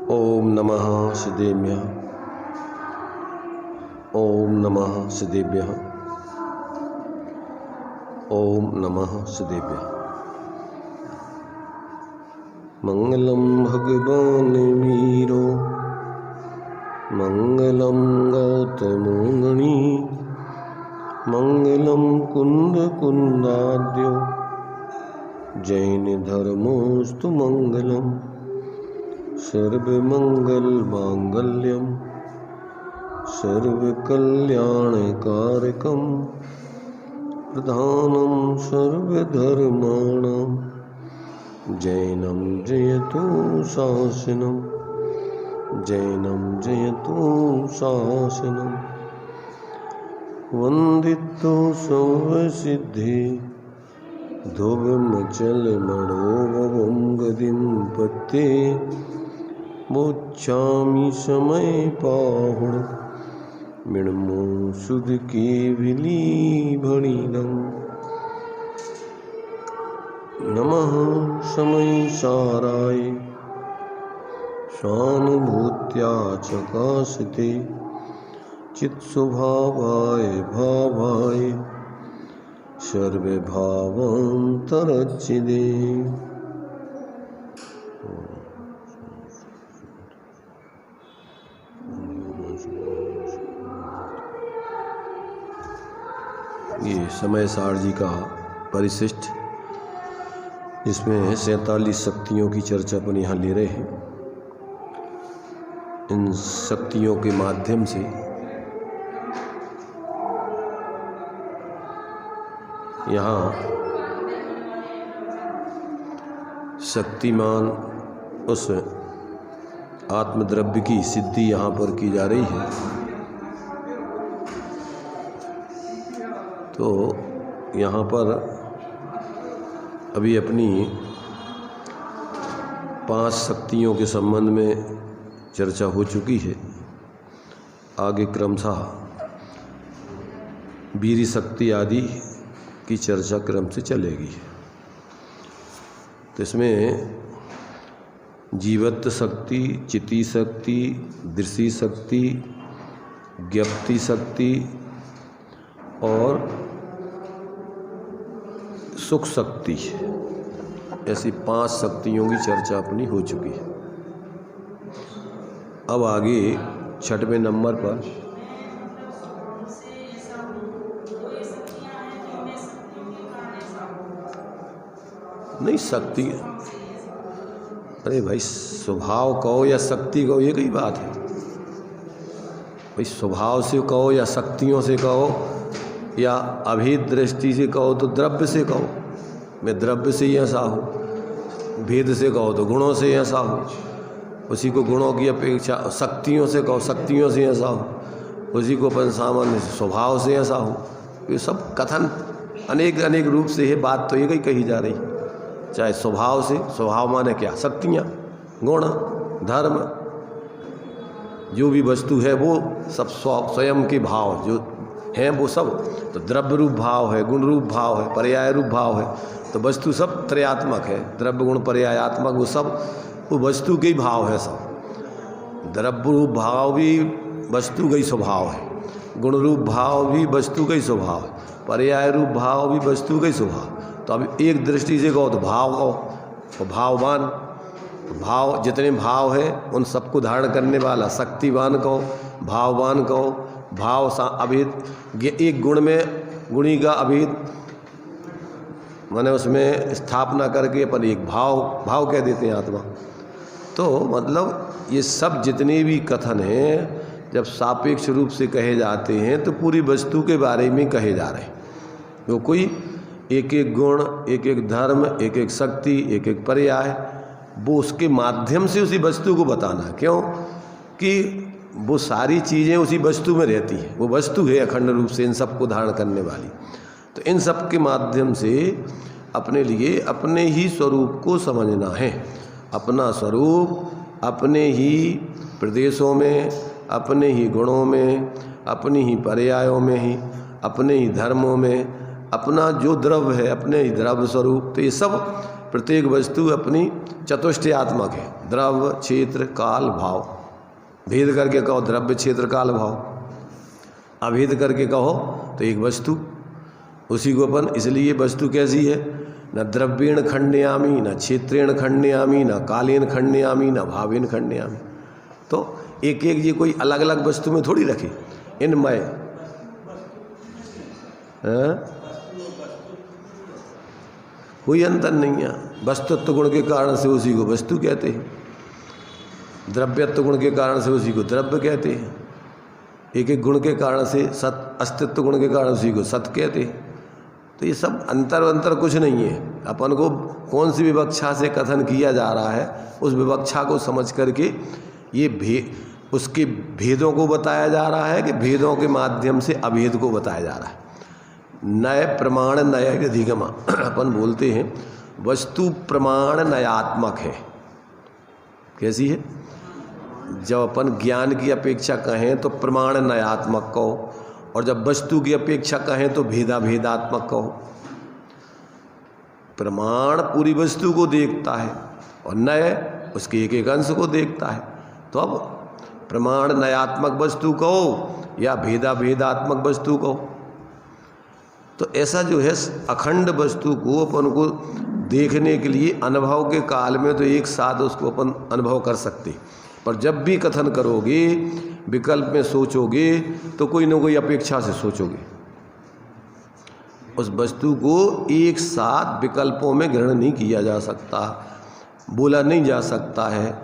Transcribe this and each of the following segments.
ओम नमः सिद्धेभ्यः। ओम नमः सिद्धेभ्यः। ओम नमः सिद्धेभ्यः। मंगलम भगवान मीरो, मंगलम गौतमोगणी, मंगलम कुंद कुंदाद्यो, जैन धर्मोस्तु मंगलम, सर्वमंगल मांगल्यम, सर्वकल्याणकारकम, प्रधानम सर्वधर्माणां, जैनं जयतु शासनम, जैनं जयतु शासनम। वंदितो सर्वसिद्धि, ध्रुवमचलमणोभवं गतिं पत्ते, मोक्षामि समय पाहुण, मृण्मो सुध केवली भणिनं। नमः समय साराय, स्वानुभूत्या चकाशते, चित्स्वभावाय भावाय, सर्वभावान्तरच्चिदे। ये समय सार जी का परिशिष्ट, इसमें 47 शक्तियों की चर्चा अपन यहाँ ले रहे हैं। इन शक्तियों के माध्यम से यहाँ शक्तिमान उस आत्मद्रव्य की सिद्धि यहाँ पर की जा रही है। तो यहाँ पर अभी अपनी 5 शक्तियों के संबंध में चर्चा हो चुकी है। आगे क्रमशः वीर शक्ति आदि की चर्चा क्रम से चलेगी। तो इसमें जीवत्व शक्ति, चिति शक्ति, दृष्टि शक्ति, ज्ञप्ति शक्ति और सुख शक्ति, ऐसी 5 शक्तियों की चर्चा अपनी हो चुकी है। अब आगे 6वें नंबर पर नहीं शक्ति, अरे भाई स्वभाव कहो या शक्ति कहो ये कई बात है भाई। स्वभाव से कहो या शक्तियों से कहो या अभेद दृष्टि से कहो तो द्रव्य से कहो, मैं द्रव्य से ही ऐसा हूँ। भेद से कहो तो गुणों से ऐसा हूँ, उसी को गुणों की अपेक्षा शक्तियों से कहो शक्तियों से ऐसा हूँ, उसी को अपन सामान्य स्वभाव से ऐसा हूँ। ये सब कथन अनेक अनेक रूप से है, बात तो एक ही कही जा रही। चाहे स्वभाव से, स्वभाव माने क्या, शक्तियाँ, गुण, धर्म, जो भी वस्तु है वो सब स्वयं के भाव जो हैं वो सब, तो द्रव्य रूप भाव है, गुण रूप भाव है, पर्याय रूप भाव है। तो वस्तु सब त्रयात्मक है, द्रव्य गुण पर्यायात्मक, वो सब वो वस्तु के ही भाव है। सब द्रव्य रूप भाव भी वस्तु का ही स्वभाव है, गुण रूप भाव भी वस्तु का ही स्वभाव है, पर्याय रूप भाव भी वस्तु का ही स्वभाव। तो अब एक दृष्टि से कहो तो भाव कहो, तो भाववान, भाव जितने भाव है उन सबको धारण करने वाला शक्तिवान कहो, भाववान कहो। भाव सा अभेद, एक गुण में गुणी का अभेद माने उसमें स्थापना करके अपन एक भाव कह देते हैं आत्मा। तो मतलब ये सब जितने भी कथन हैं जब सापेक्ष रूप से कहे जाते हैं तो पूरी वस्तु के बारे में कहे जा रहे हैं। वो कोई एक एक गुण, एक एक धर्म, एक एक शक्ति, एक एक पर्याय, वो उसके माध्यम से उसी वस्तु को बताना। क्यों कि वो सारी चीज़ें उसी वस्तु में रहती हैं, वो वस्तु है अखंड रूप से इन सबको धारण करने वाली। तो इन सब के माध्यम से अपने लिए अपने ही स्वरूप को समझना है। अपना स्वरूप अपने ही प्रदेशों में, अपने ही गुणों में, अपनी ही पर्यायों में ही, अपने ही धर्मों में, अपना जो द्रव्य है अपने ही द्रव्य स्वरूप। तो ये सब प्रत्येक वस्तु अपनी चतुष्टयात्मक है, द्रव्य क्षेत्र काल भाव। भेद करके कहो द्रव्य क्षेत्र काल भाव, अभेद करके कहो तो एक वस्तु। उसी को अपन, इसलिए वस्तु कैसी है, न द्रव्येण खंडयामी, न क्षेत्रेण खंडयामी, न कालेन खंडयामी, न भावेन खंडयामी। तो एक एक ये कोई अलग अलग वस्तु में थोड़ी रखे, इनमय। कोई अंतर नहीं है। वस्तुत्व गुण के कारण से उसी को वस्तु कहते हैं, द्रव्यत्व गुण के कारण से उसी को द्रव्य कहते हैं, एक एक गुण के कारण से सत, अस्तित्व गुण के कारण उसी को सत कहते हैं। तो ये सब अंतर कुछ नहीं है। अपन को कौन सी विवक्षा से कथन किया जा रहा है, उस विवक्षा को समझ करके ये उसके भेदों को बताया जा रहा है कि भेदों के माध्यम से अभेद को बताया जा रहा है। नय प्रमाण नय अधिगमा, अपन बोलते हैं वस्तु प्रमाण नयात्मक है। कैसी है? जब अपन ज्ञान की अपेक्षा कहें तो प्रमाण नयात्मक कहो, और जब वस्तु की अपेक्षा कहें तो भेदात्मक कहो। प्रमाण पूरी वस्तु को देखता है और नय उसके एक एक अंश को देखता है। तो अब प्रमाण नयात्मक वस्तु कहो या भेदात्मक वस्तु कहो, तो ऐसा जो है अखंड वस्तु को अपन को देखने के लिए अनुभव के काल में तो एक साथ उसको अपन अनुभव कर सकते, पर जब भी कथन करोगे विकल्प में सोचोगे तो कोई ना कोई अपेक्षा से सोचोगे। उस वस्तु को एक साथ विकल्पों में ग्रहण नहीं किया जा सकता, बोला नहीं जा सकता है,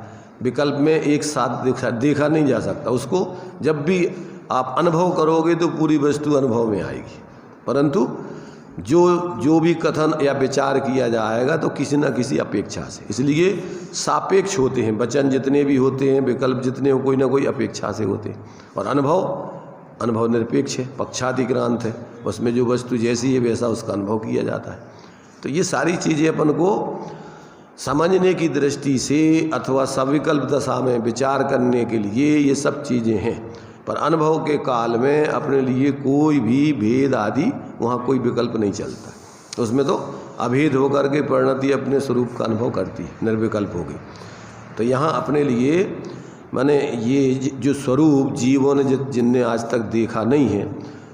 विकल्प में एक साथ देखा नहीं जा सकता। उसको जब भी आप अनुभव करोगे तो पूरी वस्तु अनुभव में आएगी, परंतु जो भी कथन या विचार किया जाएगा तो किसी न किसी अपेक्षा से। इसलिए सापेक्ष होते हैं वचन, जितने भी होते हैं विकल्प जितने हो, कोई ना कोई अपेक्षा से होते हैं। और अनुभव निरपेक्ष है, पक्षातिक्रांत है, उसमें जो वस्तु जैसी है वैसा उसका अनुभव किया जाता है। तो ये सारी चीज़ें अपन को समझने की दृष्टि से अथवा सविकल्प दशा में विचार करने के लिए ये सब चीज़ें हैं, पर अनुभव के काल में अपने लिए कोई भी भेद आदि वहाँ कोई विकल्प नहीं चलता। उसमें तो अभेद होकर के परिणति अपने स्वरूप का अनुभव करती है, निर्विकल्प होगी। तो यहाँ अपने लिए माने ये जो स्वरूप जीवों ने जिनने आज तक देखा नहीं है,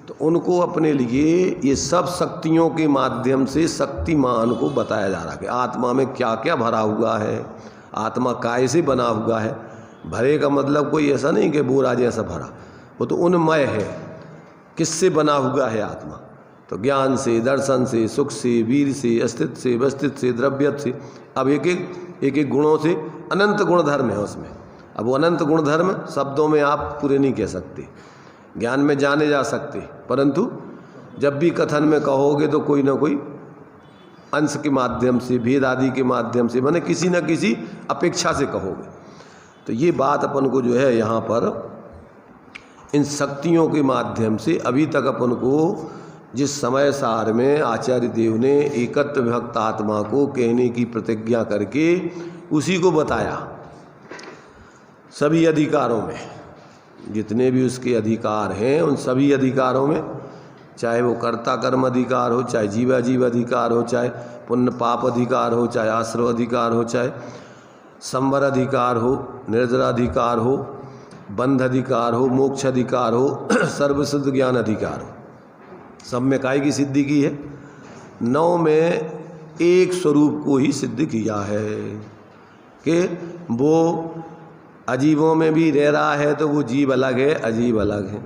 तो उनको अपने लिए ये सब शक्तियों के माध्यम से शक्तिमान को बताया जा रहा है कि आत्मा में क्या क्या भरा हुआ है, आत्मा काय से बना हुआ है। भरे का मतलब कोई ऐसा नहीं कि बोरा जैसा भरा, वो तो उन्मय है। किससे बना हुआ है आत्मा? तो ज्ञान से, दर्शन से, सुख से, वीर से, अस्तित्व से, वस्तित्व से, द्रव्यत्व से। अब एक एक गुणों से अनंत गुणधर्म है उसमें। अब वो अनंत गुणधर्म शब्दों में आप पूरे नहीं कह सकते, ज्ञान में जाने जा सकते, परंतु जब भी कथन में कहोगे तो कोई ना कोई अंश के माध्यम से, भेद आदि के माध्यम से, माने किसी न किसी अपेक्षा से कहोगे। तो ये बात अपन को जो है यहाँ पर इन शक्तियों के माध्यम से अभी तक अपन को जिस समय सार में आचार्य देव ने एकत्व विभक्त आत्मा को कहने की प्रतिज्ञा करके उसी को बताया। सभी अधिकारों में जितने भी उसके अधिकार हैं, उन सभी अधिकारों में, चाहे वो कर्ता कर्म अधिकार हो, चाहे जीवाजीव अधिकार हो, चाहे पुण्य पाप अधिकार हो, चाहे आश्रव अधिकार हो, चाहे संवर अधिकार हो, निर्जराधिकार हो, बंध अधिकार हो, मोक्ष अधिकार हो, सर्वसिद्ध ज्ञान अधिकार हो, सब में काय की सिद्धि की है? 9 में एक स्वरूप को ही सिद्ध किया है कि वो अजीवों में भी रह रहा है, तो वो जीव अलग है, अजीब अलग है।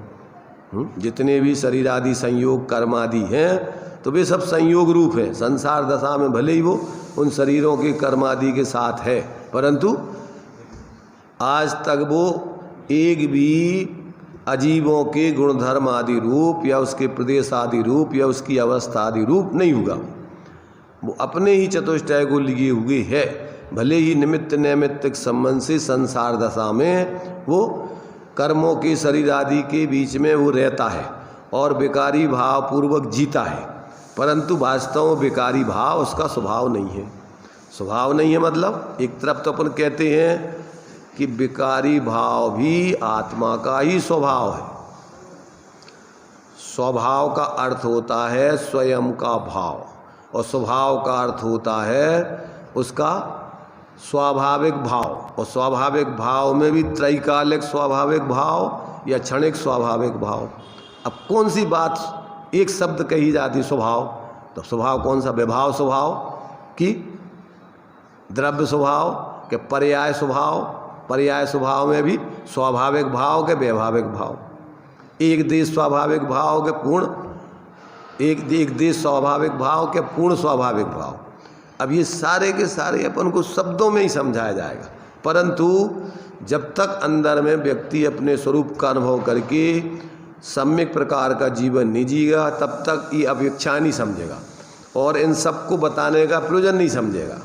जितने भी शरीर आदि संयोग कर्म आदि हैं तो वे सब संयोग रूप है। संसार दशा में भले ही वो उन शरीरों के कर्म आदि के साथ है, परंतु आज तक वो एक भी अजीबों के गुणधर्म आदि रूप या उसके प्रदेश आदि रूप या उसकी अवस्था आदि रूप नहीं होगा। वो अपने ही चतुष्टय को लिए हुए है, भले ही निमित्त नैमित्तिक संबंध से संसार दशा में वो कर्मों के शरीर आदि के बीच में वो रहता है और विकारी भाव पूर्वक जीता है, परंतु वास्तव में विकारी भाव उसका स्वभाव नहीं है। स्वभाव नहीं है मतलब एक तरफ तो अपन कहते हैं कि विकारी भाव भी आत्मा का ही स्वभाव है। स्वभाव का अर्थ होता है स्वयं का भाव, और स्वभाव का अर्थ होता है उसका स्वाभाविक भाव, और स्वाभाविक भाव में भी त्रैकालिक स्वाभाविक भाव या क्षणिक स्वाभाविक भाव। अब कौन सी बात एक शब्द कही जाती स्वभाव, तो स्वभाव कौन सा, विभाव स्वभाव कि द्रव्य स्वभाव के पर्याय स्वभाव, पर्याय स्वभाव में भी स्वाभाविक भाव के वैभाविक भाव, एक देश स्वाभाविक भाव के पूर्ण, एक देश स्वाभाविक भाव के पूर्ण स्वाभाविक भाव। अब ये सारे के सारे अपन को शब्दों में ही समझाया जाएगा, परंतु जब तक अंदर में व्यक्ति अपने स्वरूप का अनुभव करके सम्यक प्रकार का जीवन नहीं जिएगा तब तक ये अपेक्षा नहीं समझेगा और इन सबको बताने का प्रयोजन नहीं समझेगा।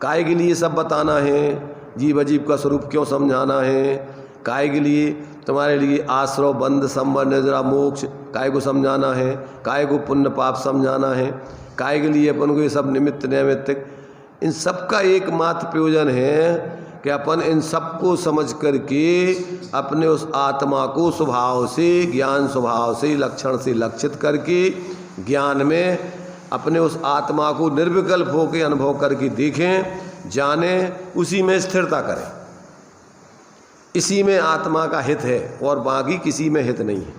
काय के लिए सब बताना है, जीव अजीव का स्वरूप क्यों समझाना है, काय के लिए तुम्हारे लिए आश्रव बंध संबंध निद्रा मोक्ष काय को समझाना है, काय को पुण्य पाप समझाना है, काय के लिए अपन को ये सब निमित्त नैमित्तिक, इन सब का एकमात्र प्रयोजन है कि अपन इन सबको समझ करके अपने उस आत्मा को स्वभाव से, ज्ञान स्वभाव से, लक्षण से लक्षित करके ज्ञान में अपने उस आत्मा को निर्विकल्प होकर अनुभव करके देखें, जाने, उसी में स्थिरता करें। इसी में आत्मा का हित है और बाकी किसी में हित नहीं है।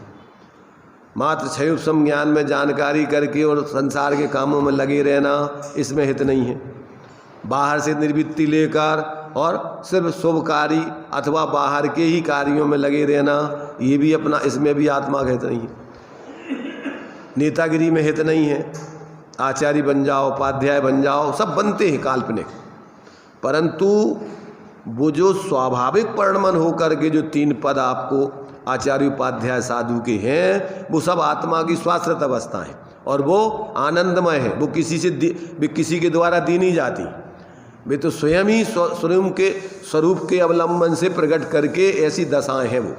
मात्र क्षयोपम ज्ञान में जानकारी करके और संसार के कामों में लगे रहना, इसमें हित नहीं है। बाहर से निर्वृत्ति लेकर और सिर्फ शुभ कार्य अथवा बाहर के ही कार्यों में लगे रहना, ये भी अपना, इसमें भी आत्मा का हित नहीं है। नेतागिरी में हित नहीं है, आचार्य बन जाओ, उपाध्याय बन जाओ, सब बनते हैं काल्पनिक, परंतु वो जो स्वाभाविक परिणमन होकर के जो तीन पद आपको आचार्य उपाध्याय साधु के हैं, वो सब आत्मा की स्वाश्रित अवस्था है और वो आनंदमय है। वो किसी के द्वारा दी नहीं जाती, वे तो स्वयं ही स्वरूप के अवलंबन से प्रकट करके ऐसी दशाएं हैं वो,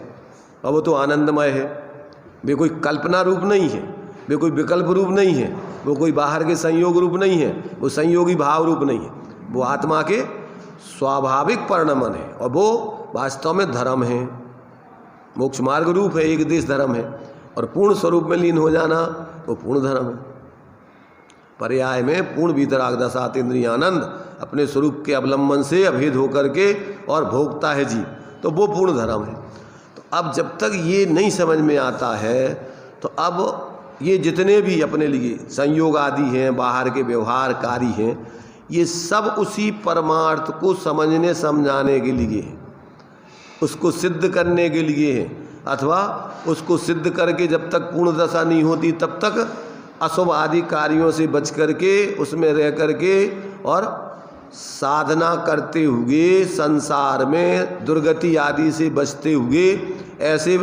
और वो तो आनंदमय है। वे कोई कल्पना रूप नहीं है, वे कोई विकल्प रूप नहीं है, वो कोई बाहर के संयोग रूप नहीं है, वो संयोगी भाव रूप नहीं है, वो आत्मा के स्वाभाविक परिणमन है और वो वास्तव में धर्म है, मोक्ष मार्ग रूप है, एक देश धर्म है। और पूर्ण स्वरूप में लीन हो जाना वो पूर्ण धर्म है। पर्याय में पूर्ण वीतराग दशात इंद्रियानंद अपने स्वरूप के अवलंबन से अभेद होकर के और भोगता है जीव, तो वो पूर्ण धर्म है। तो अब जब तक ये नहीं समझ में आता है तो अब ये जितने भी अपने लिए संयोग आदि हैं, बाहर के व्यवहार कार्य हैं, ये सब उसी परमार्थ को समझने समझाने के लिए है, उसको सिद्ध करने के लिए है, अथवा उसको सिद्ध करके जब तक पूर्ण दशा नहीं होती तब तक अशुभ आदि कार्यों से बच करके उसमें रह करके और साधना करते हुए संसार में दुर्गति आदि से बचते हुए ऐसे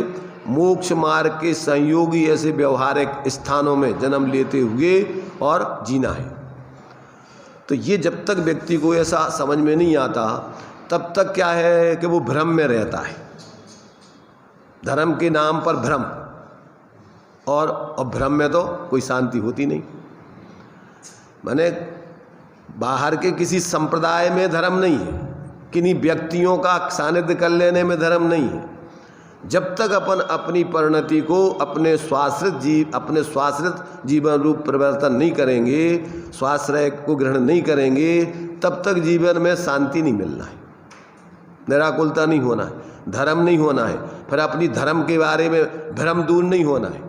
मोक्ष मार्ग के संयोगी ऐसे व्यवहारिक स्थानों में जन्म लेते हुए और जीना है। तो ये जब तक व्यक्ति को ऐसा समझ में नहीं आता तब तक क्या है कि वो भ्रम में रहता है, धर्म के नाम पर भ्रम, और भ्रम में तो कोई शांति होती नहीं। माने बाहर के किसी संप्रदाय में धर्म नहीं है, किन्हीं व्यक्तियों का सानिध्य कर लेने में धर्म नहीं है। जब तक अपन अपनी परिणति को अपने स्वाश्रित जीवन रूप परिवर्तन नहीं करेंगे, स्वाश्रय को ग्रहण नहीं करेंगे, तब तक जीवन में शांति नहीं मिलना है, निराकुलता नहीं होना है, धर्म नहीं होना है, फिर अपनी धर्म के बारे में भ्रम दूर नहीं होना है।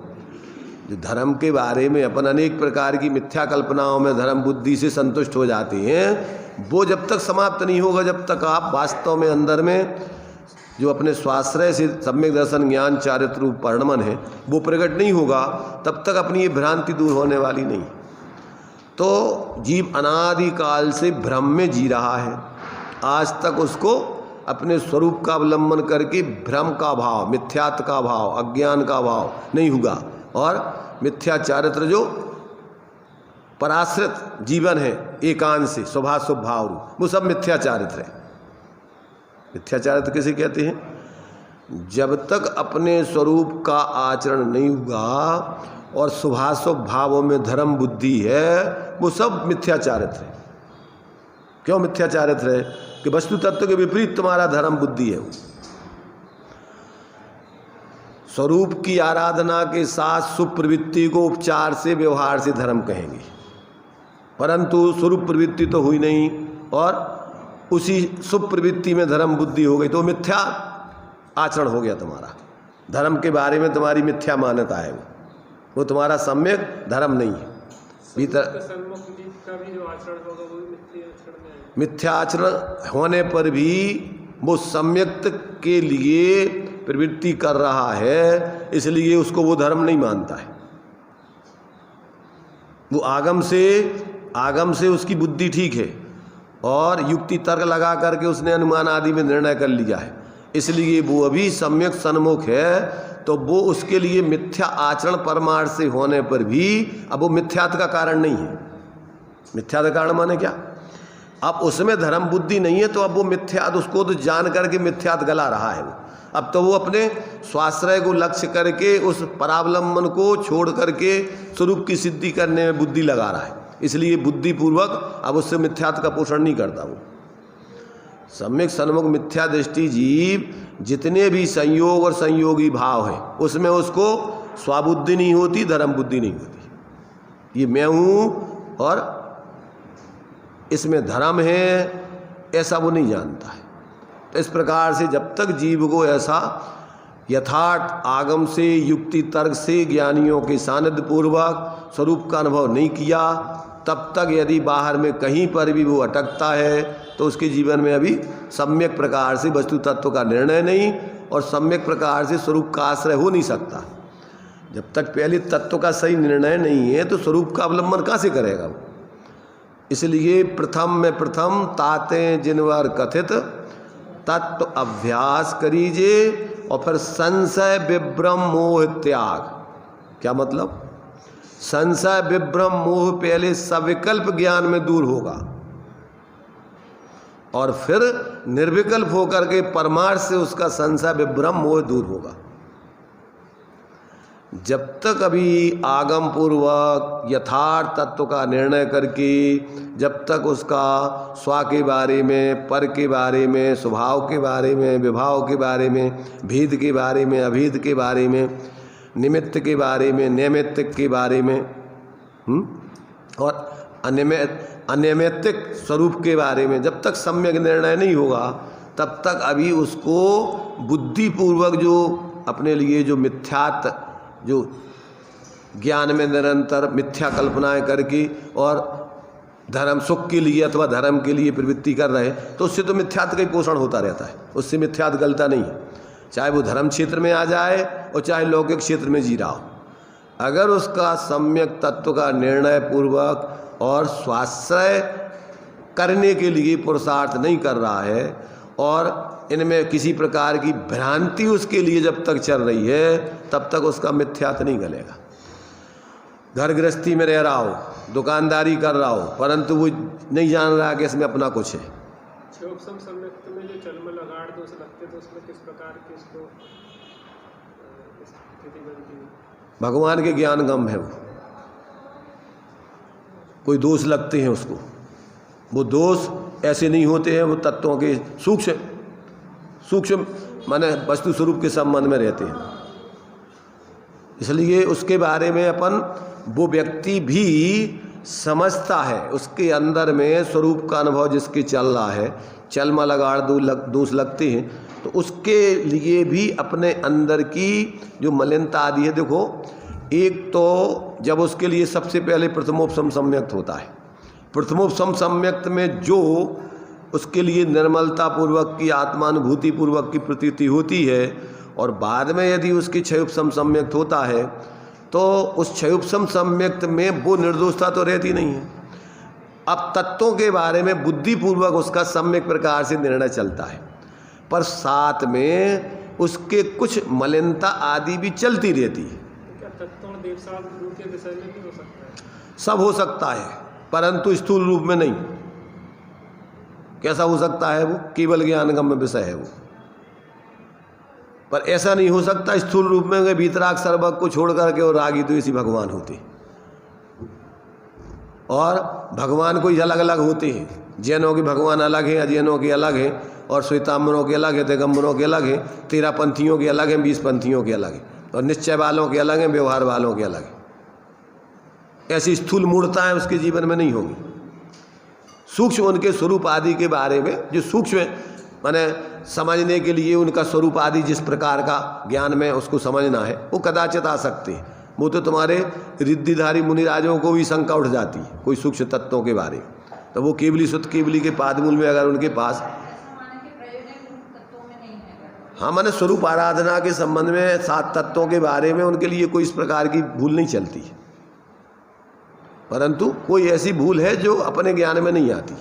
जो धर्म के बारे में अपन अनेक प्रकार की मिथ्या कल्पनाओं में धर्म बुद्धि से संतुष्ट हो जाते हैं, वो जब तक समाप्त नहीं होगा, जब तक आप वास्तव में अंदर में जो अपने स्वाश्रय से सम्यक दर्शन ज्ञान चारित्र रूप परिणमन है वो प्रकट नहीं होगा, तब तक अपनी ये भ्रांति दूर होने वाली नहीं। तो जीव अनादिकाल से भ्रम में जी रहा है, आज तक उसको अपने स्वरूप का अवलंबन करके भ्रम का भाव, मिथ्यात्व का भाव, अज्ञान का भाव नहीं होगा, और मिथ्या चारित्र जो पराश्रित जीवन है एकांत से स्वभाव भाव रूप, वो सब मिथ्या चारित्र है। मिथ्या चारित्र किसे कहते हैं? जब तक अपने स्वरूप का आचरण नहीं हुआ और शुभाशुभ भावों में धर्म बुद्धि है, वो सब मिथ्या चारित्र है। क्यों मिथ्या चारित्र है? कि वस्तु तत्व के विपरीत तुम्हारा धर्म बुद्धि है। स्वरूप की आराधना के साथ सुप्रवृत्ति को उपचार से व्यवहार से धर्म कहेंगे। परंतु स्वरूप प्रवृत्ति तो हुई नहीं, और उसी शुभ प्रवृत्ति में धर्म बुद्धि हो गई, तो मिथ्या आचरण हो गया तुम्हारा। धर्म के बारे में तुम्हारी मिथ्या मान्यता है, वो तुम्हारा सम्यक धर्म नहीं है। भीतर मिथ्या आचरण होने पर भी वो सम्यक के लिए प्रवृत्ति कर रहा है, इसलिए उसको वो धर्म नहीं मानता है। वो आगम से उसकी बुद्धि ठीक है और युक्ति तर्क लगा करके उसने अनुमान आदि में निर्णय कर लिया है, इसलिए वो अभी सम्यक सन्मुख है। तो वो उसके लिए मिथ्या आचरण परमार्थ से होने पर भी अब वो मिथ्यात का कारण नहीं है। मिथ्यात का कारण माने क्या? अब उसमें धर्म बुद्धि नहीं है, तो अब वो मिथ्यात, उसको तो जान करके मिथ्यात गला रहा है वो। अब तो वो अपने स्वाश्रय को लक्ष्य करके उस परावलंबन को छोड़ करके स्वरूप की सिद्धि करने में बुद्धि लगा रहा है, इसलिए बुद्धिपूर्वक अब उससे मिथ्यात का पोषण नहीं करता वो। सम्यक सन्मुख मिथ्या दृष्टि जीव जितने भी संयोग और संयोगी भाव है उसमें उसको स्वाबुद्धि नहीं होती, धर्म बुद्धि नहीं होती। ये मैं हूँ और इसमें धर्म है, ऐसा वो नहीं जानता है। तो इस प्रकार से जब तक जीव को ऐसा यथार्थ आगम से युक्ति तर्क से ज्ञानियों के सानिध्य पूर्वक स्वरूप का अनुभव नहीं किया, तब तक यदि बाहर में कहीं पर भी वो अटकता है तो उसके जीवन में अभी सम्यक प्रकार से वस्तु तत्व का निर्णय नहीं और सम्यक प्रकार से स्वरूप का आश्रय हो नहीं सकता। जब तक पहले तत्व का सही निर्णय नहीं है तो स्वरूप का अवलंबन कहाँ से करेगा वो? इसलिए प्रथम में प्रथम ताते जिनवर कथित तत्व अभ्यास करीजिए और फिर संशय विभ्रम मोह त्याग। क्या मतलब? संशय विभ्रम मोह पहले सविकल्प ज्ञान में दूर होगा और फिर निर्विकल्प होकर के परमार्थ से उसका संशय विभ्रम मोह दूर होगा। जब तक अभी आगम पूर्वक यथार्थ तत्व का निर्णय करके, जब तक उसका स्व के बारे में, पर के बारे में, स्वभाव के बारे में, विभाव के बारे में, भेद के बारे में, अभेद के बारे में, निमित्त के बारे में, नैमित्तिक के बारे में और अनैमित्तिक स्वरूप के बारे में जब तक सम्यक निर्णय नहीं होगा, तब तक अभी उसको बुद्धिपूर्वक जो अपने लिए जो मिथ्यात, जो ज्ञान में निरंतर मिथ्या कल्पनाएं करके और धर्म सुख के लिए अथवा धर्म के लिए प्रवृत्ति कर रहे, तो उससे तो मिथ्यात का ही पोषण होता रहता है, उससे मिथ्यात गलता नहीं है। चाहे वो धर्म क्षेत्र में आ जाए और चाहे लौकिक क्षेत्र में जी रहा हो, अगर उसका सम्यक तत्व का निर्णय पूर्वक और स्वाश्रय करने के लिए पुरुषार्थ नहीं कर रहा है और इनमें किसी प्रकार की भ्रांति उसके लिए जब तक चल रही है, तब तक उसका मिथ्यात नहीं गलेगा। घर गृहस्थी में रह रहा हो, दुकानदारी कर रहा हो, परंतु वो नहीं जान रहा कि इसमें अपना कुछ है। में जो चलम लगाड़ दोष लगते तो उसमें किस प्रकार की इसको स्थिति बनती है? भगवान के ज्ञान गम है, वो कोई दोष लगते हैं उसको, वो दोष ऐसे नहीं होते हैं, वो तत्वों के सूक्ष्म माने वस्तु स्वरूप के संबंध में रहते हैं। इसलिए उसके बारे में अपन वो व्यक्ति भी समझता है, उसके अंदर में स्वरूप का अनुभव जिसके चल रहा है, चलमा लगाड़ दोष लगते हैं, तो उसके लिए भी अपने अंदर की जो मलिनता आदि है। देखो, एक तो जब उसके लिए सबसे पहले प्रथमोपशम सम्यक्त होता है, प्रथमोपशम सम्यक्त में जो उसके लिए निर्मलता पूर्वक की, आत्मानुभूति पूर्वक की प्रतीति होती है, और बाद में यदि उसकी क्षयोपशम सम्यक्त होता है तो उस क्षयोपशम सम्यक्त में वो निर्दोषता तो रहती नहीं है। अब तत्वों के बारे में बुद्धिपूर्वक उसका सम्यक प्रकार से निर्णय चलता है, पर साथ में उसके कुछ मलिनता आदि भी चलती रहती है। क्या तत्व और देवसाद के विषय में भी हो सकता है? सब हो सकता है, परंतु स्थूल रूप में नहीं। कैसा हो सकता है? वो केवल ज्ञानगम्य विषय है वो, पर ऐसा नहीं हो सकता स्थूल रूप में भीतराग सर्वक को छोड़ करके और रागी द्वेषी भगवान होते, और भगवान कोई अलग अलग होते हैं। जैनों के भगवान अलग हैं, अजैनों के अलग हैं, और श्वेतांबरों के अलग हैं, दिगंबरों के अलग हैं, 13 पंथियों के अलग हैं, 20 पंथियों के अलग हैं, और निश्चय वालों के अलग हैं, व्यवहार वालों के अलग हैं। ऐसी स्थूल मूर्ताएं उसके जीवन में नहीं होंगी। सूक्ष्म उनके स्वरूप आदि के बारे में, जो सूक्ष्म माने समझने के लिए उनका स्वरूप आदि जिस प्रकार का ज्ञान में उसको समझना है, वो कदाचित आ सकते हैं। वो तो तुम्हारे रिद्धिधारी मुनिराजों को भी शंका उठ जाती है कोई सूक्ष्म तत्वों के बारे में, तो वो केवली सुत केवली के पादमूल में अगर उनके पास, हाँ माने स्वरूप आराधना के संबंध में 7 तत्वों के बारे में उनके लिए कोई इस प्रकार की भूल नहीं चलती, परंतु कोई ऐसी भूल है जो अपने ज्ञान में नहीं आती,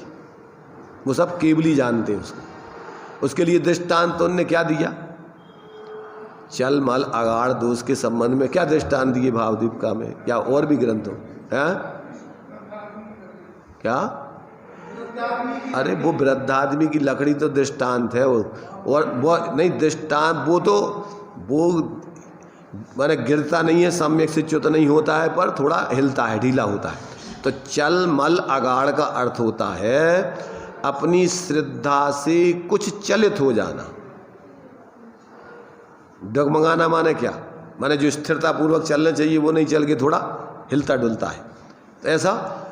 वो सब केवली जानते हैं उसको। उसके लिए दृष्टांत तो उनने क्या दिया, चल मल अगाड़ दोष के संबंध में क्या दृष्टांत दिए भावदीपिका में, या और भी ग्रंथों हैं क्या? अरे वो वृद्धादमी की लकड़ी तो दृष्टांत है वो, और वो नहीं दृष्टांत, वो तो वो माने गिरता नहीं है, सम्यक से च्युत नहीं होता है, पर थोड़ा हिलता है, ढीला होता है। तो चल मल अगाड़ का अर्थ होता है अपनी श्रद्धा से कुछ चलित हो जाना। डगमगाना माने क्या, माने जो स्थिरता पूर्वक चलना चाहिए वो नहीं चल के थोड़ा हिलता डुलता है। तो ऐसा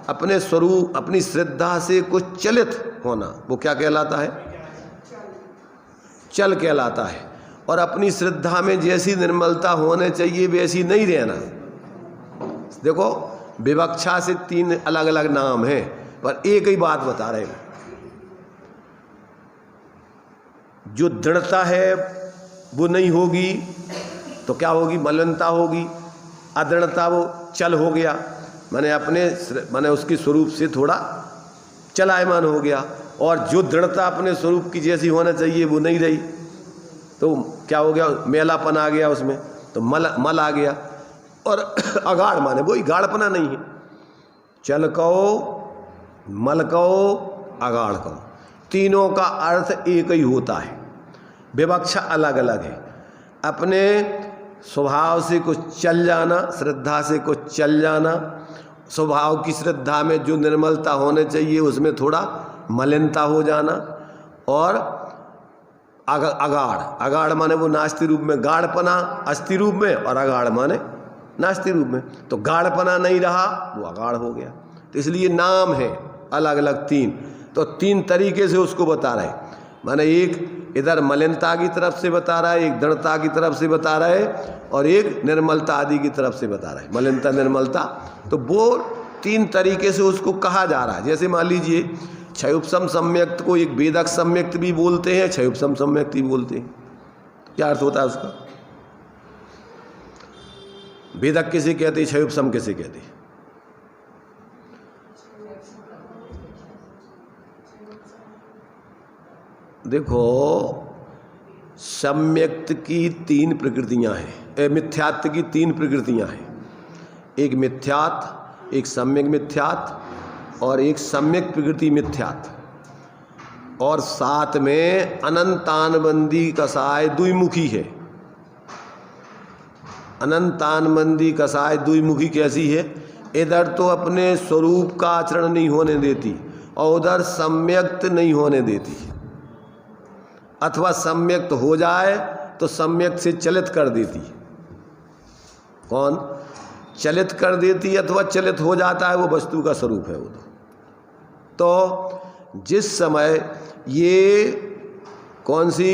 अपने स्वरूप अपनी श्रद्धा से कुछ चलित होना, वो क्या कहलाता है? चल कहलाता है। और अपनी श्रद्धा में जैसी निर्मलता होने चाहिए वैसी नहीं रहना। देखो विवक्षा से 3 अलग अलग नाम हैं, पर एक ही बात बता रहे हैं। जो दृढ़ता है वो नहीं होगी तो क्या होगी? मलिनता होगी। अदृढ़ता वो चल हो गया, माने उसके स्वरूप से थोड़ा चलायमान हो गया। और जो दृढ़ता अपने स्वरूप की जैसी होना चाहिए वो नहीं रही, तो क्या हो गया? मेलापन आ गया उसमें, तो मल आ गया। और अगाड़ माने वही गाढ़पना नहीं है। चल कहो, मल कहो, अगाड़ कहो, तीनों का अर्थ एक ही होता है, विवक्षा अलग अलग है। अपने स्वभाव से कुछ चल जाना, श्रद्धा से कुछ चल जाना, स्वभाव की श्रद्धा में जो निर्मलता होने चाहिए उसमें थोड़ा मलिनता हो जाना। और अगाड़ माने वो नास्ति रूप में, गाढ़पना अस्थि रूप में, और अगाड़ माने नास्ति रूप में। तो गाढ़पना नहीं रहा, वो अगाड़ हो गया। तो इसलिए नाम है अलग अलग 3। तो 3 तरीके से उसको बता रहे, माने एक इधर मलिनता की तरफ से बता रहा है, एक दृढ़ता की तरफ से बता रहा है, और एक निर्मलता आदि की तरफ से बता रहा है, मलिनता निर्मलता। तो वो 3 तरीके से उसको कहा जा रहा है। जैसे मान लीजिए क्षयोपशम सम्यक्त को एक वेदक सम्यक्त भी बोलते हैं, क्षयोपशम सम्यक्त भी बोलते हैं। क्या अर्थ होता है उसका? वेदक किसे कहते हैं, क्षयोपशम किसे कहते हैं? देखो सम्यक्त की 3 प्रकृतियां हैं, मिथ्यात्व की 3 प्रकृतियां हैं। एक मिथ्यात्, एक सम्यक मिथ्यात्, और एक सम्यक प्रकृति मिथ्यात्। और साथ में अनंतानबंदी कसाय द्विमुखी है। अनंतानबंदी कसाय द्विमुखी कैसी है? इधर तो अपने स्वरूप का आचरण नहीं होने देती, और उधर सम्यक्त नहीं होने देती। अथवा सम्यक्त हो जाए तो सम्यक्त से चलित कर देती। कौन चलित कर देती? अथवा चलित हो जाता है, वो वस्तु का स्वरूप है वो। तो जिस समय ये कौन सी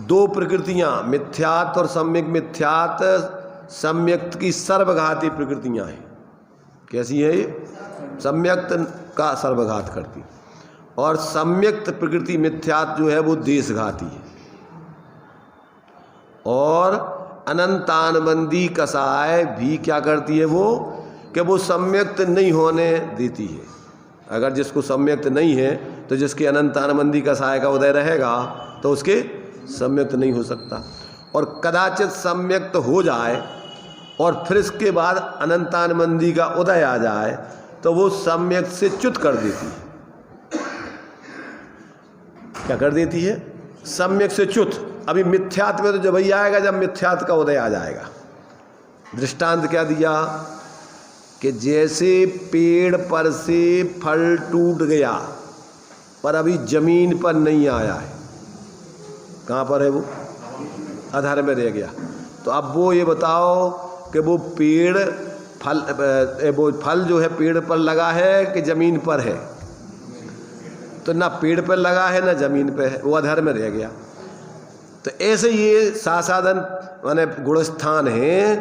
2 प्रकृतियां, मिथ्यात् और सम्यक मिथ्यात्, सम्यक्त की सर्वघाती प्रकृतियां हैं। कैसी है ये? सम्यक्त का सर्वघात करती, और सम्यक्त प्रकृति मिथ्यात् जो है वो देशघाती है। और अनंतानबंदी कसाय भी क्या करती है वो, कि वो सम्यक्त नहीं होने देती है। अगर जिसको सम्यक्त नहीं है तो जिसके अनंतानबंदी कसाय का उदय रहेगा तो उसके सम्यक्त नहीं हो सकता। और कदाचित सम्यक्त हो जाए और फिर इसके बाद अनंतानबंदी का उदय आ जाए तो वो सम्यक्त से च्युत कर देती है। क्या कर देती है? सम्यक से च्युत। अभी मिथ्यात् में तो जब ही आएगा जब मिथ्यात् का उदय आ जाएगा। दृष्टांत क्या दिया कि जैसे पेड़ पर से फल टूट गया पर अभी जमीन पर नहीं आया है, कहाँ पर है वो? आधार में रह गया। तो अब वो ये बताओ कि वो पेड़ वो फल जो है पेड़ पर लगा है कि जमीन पर है? तो ना पेड़ पर लगा है ना जमीन पे है, वो अधर में रह गया। तो ऐसे ये सासाधन माने गुणस्थान है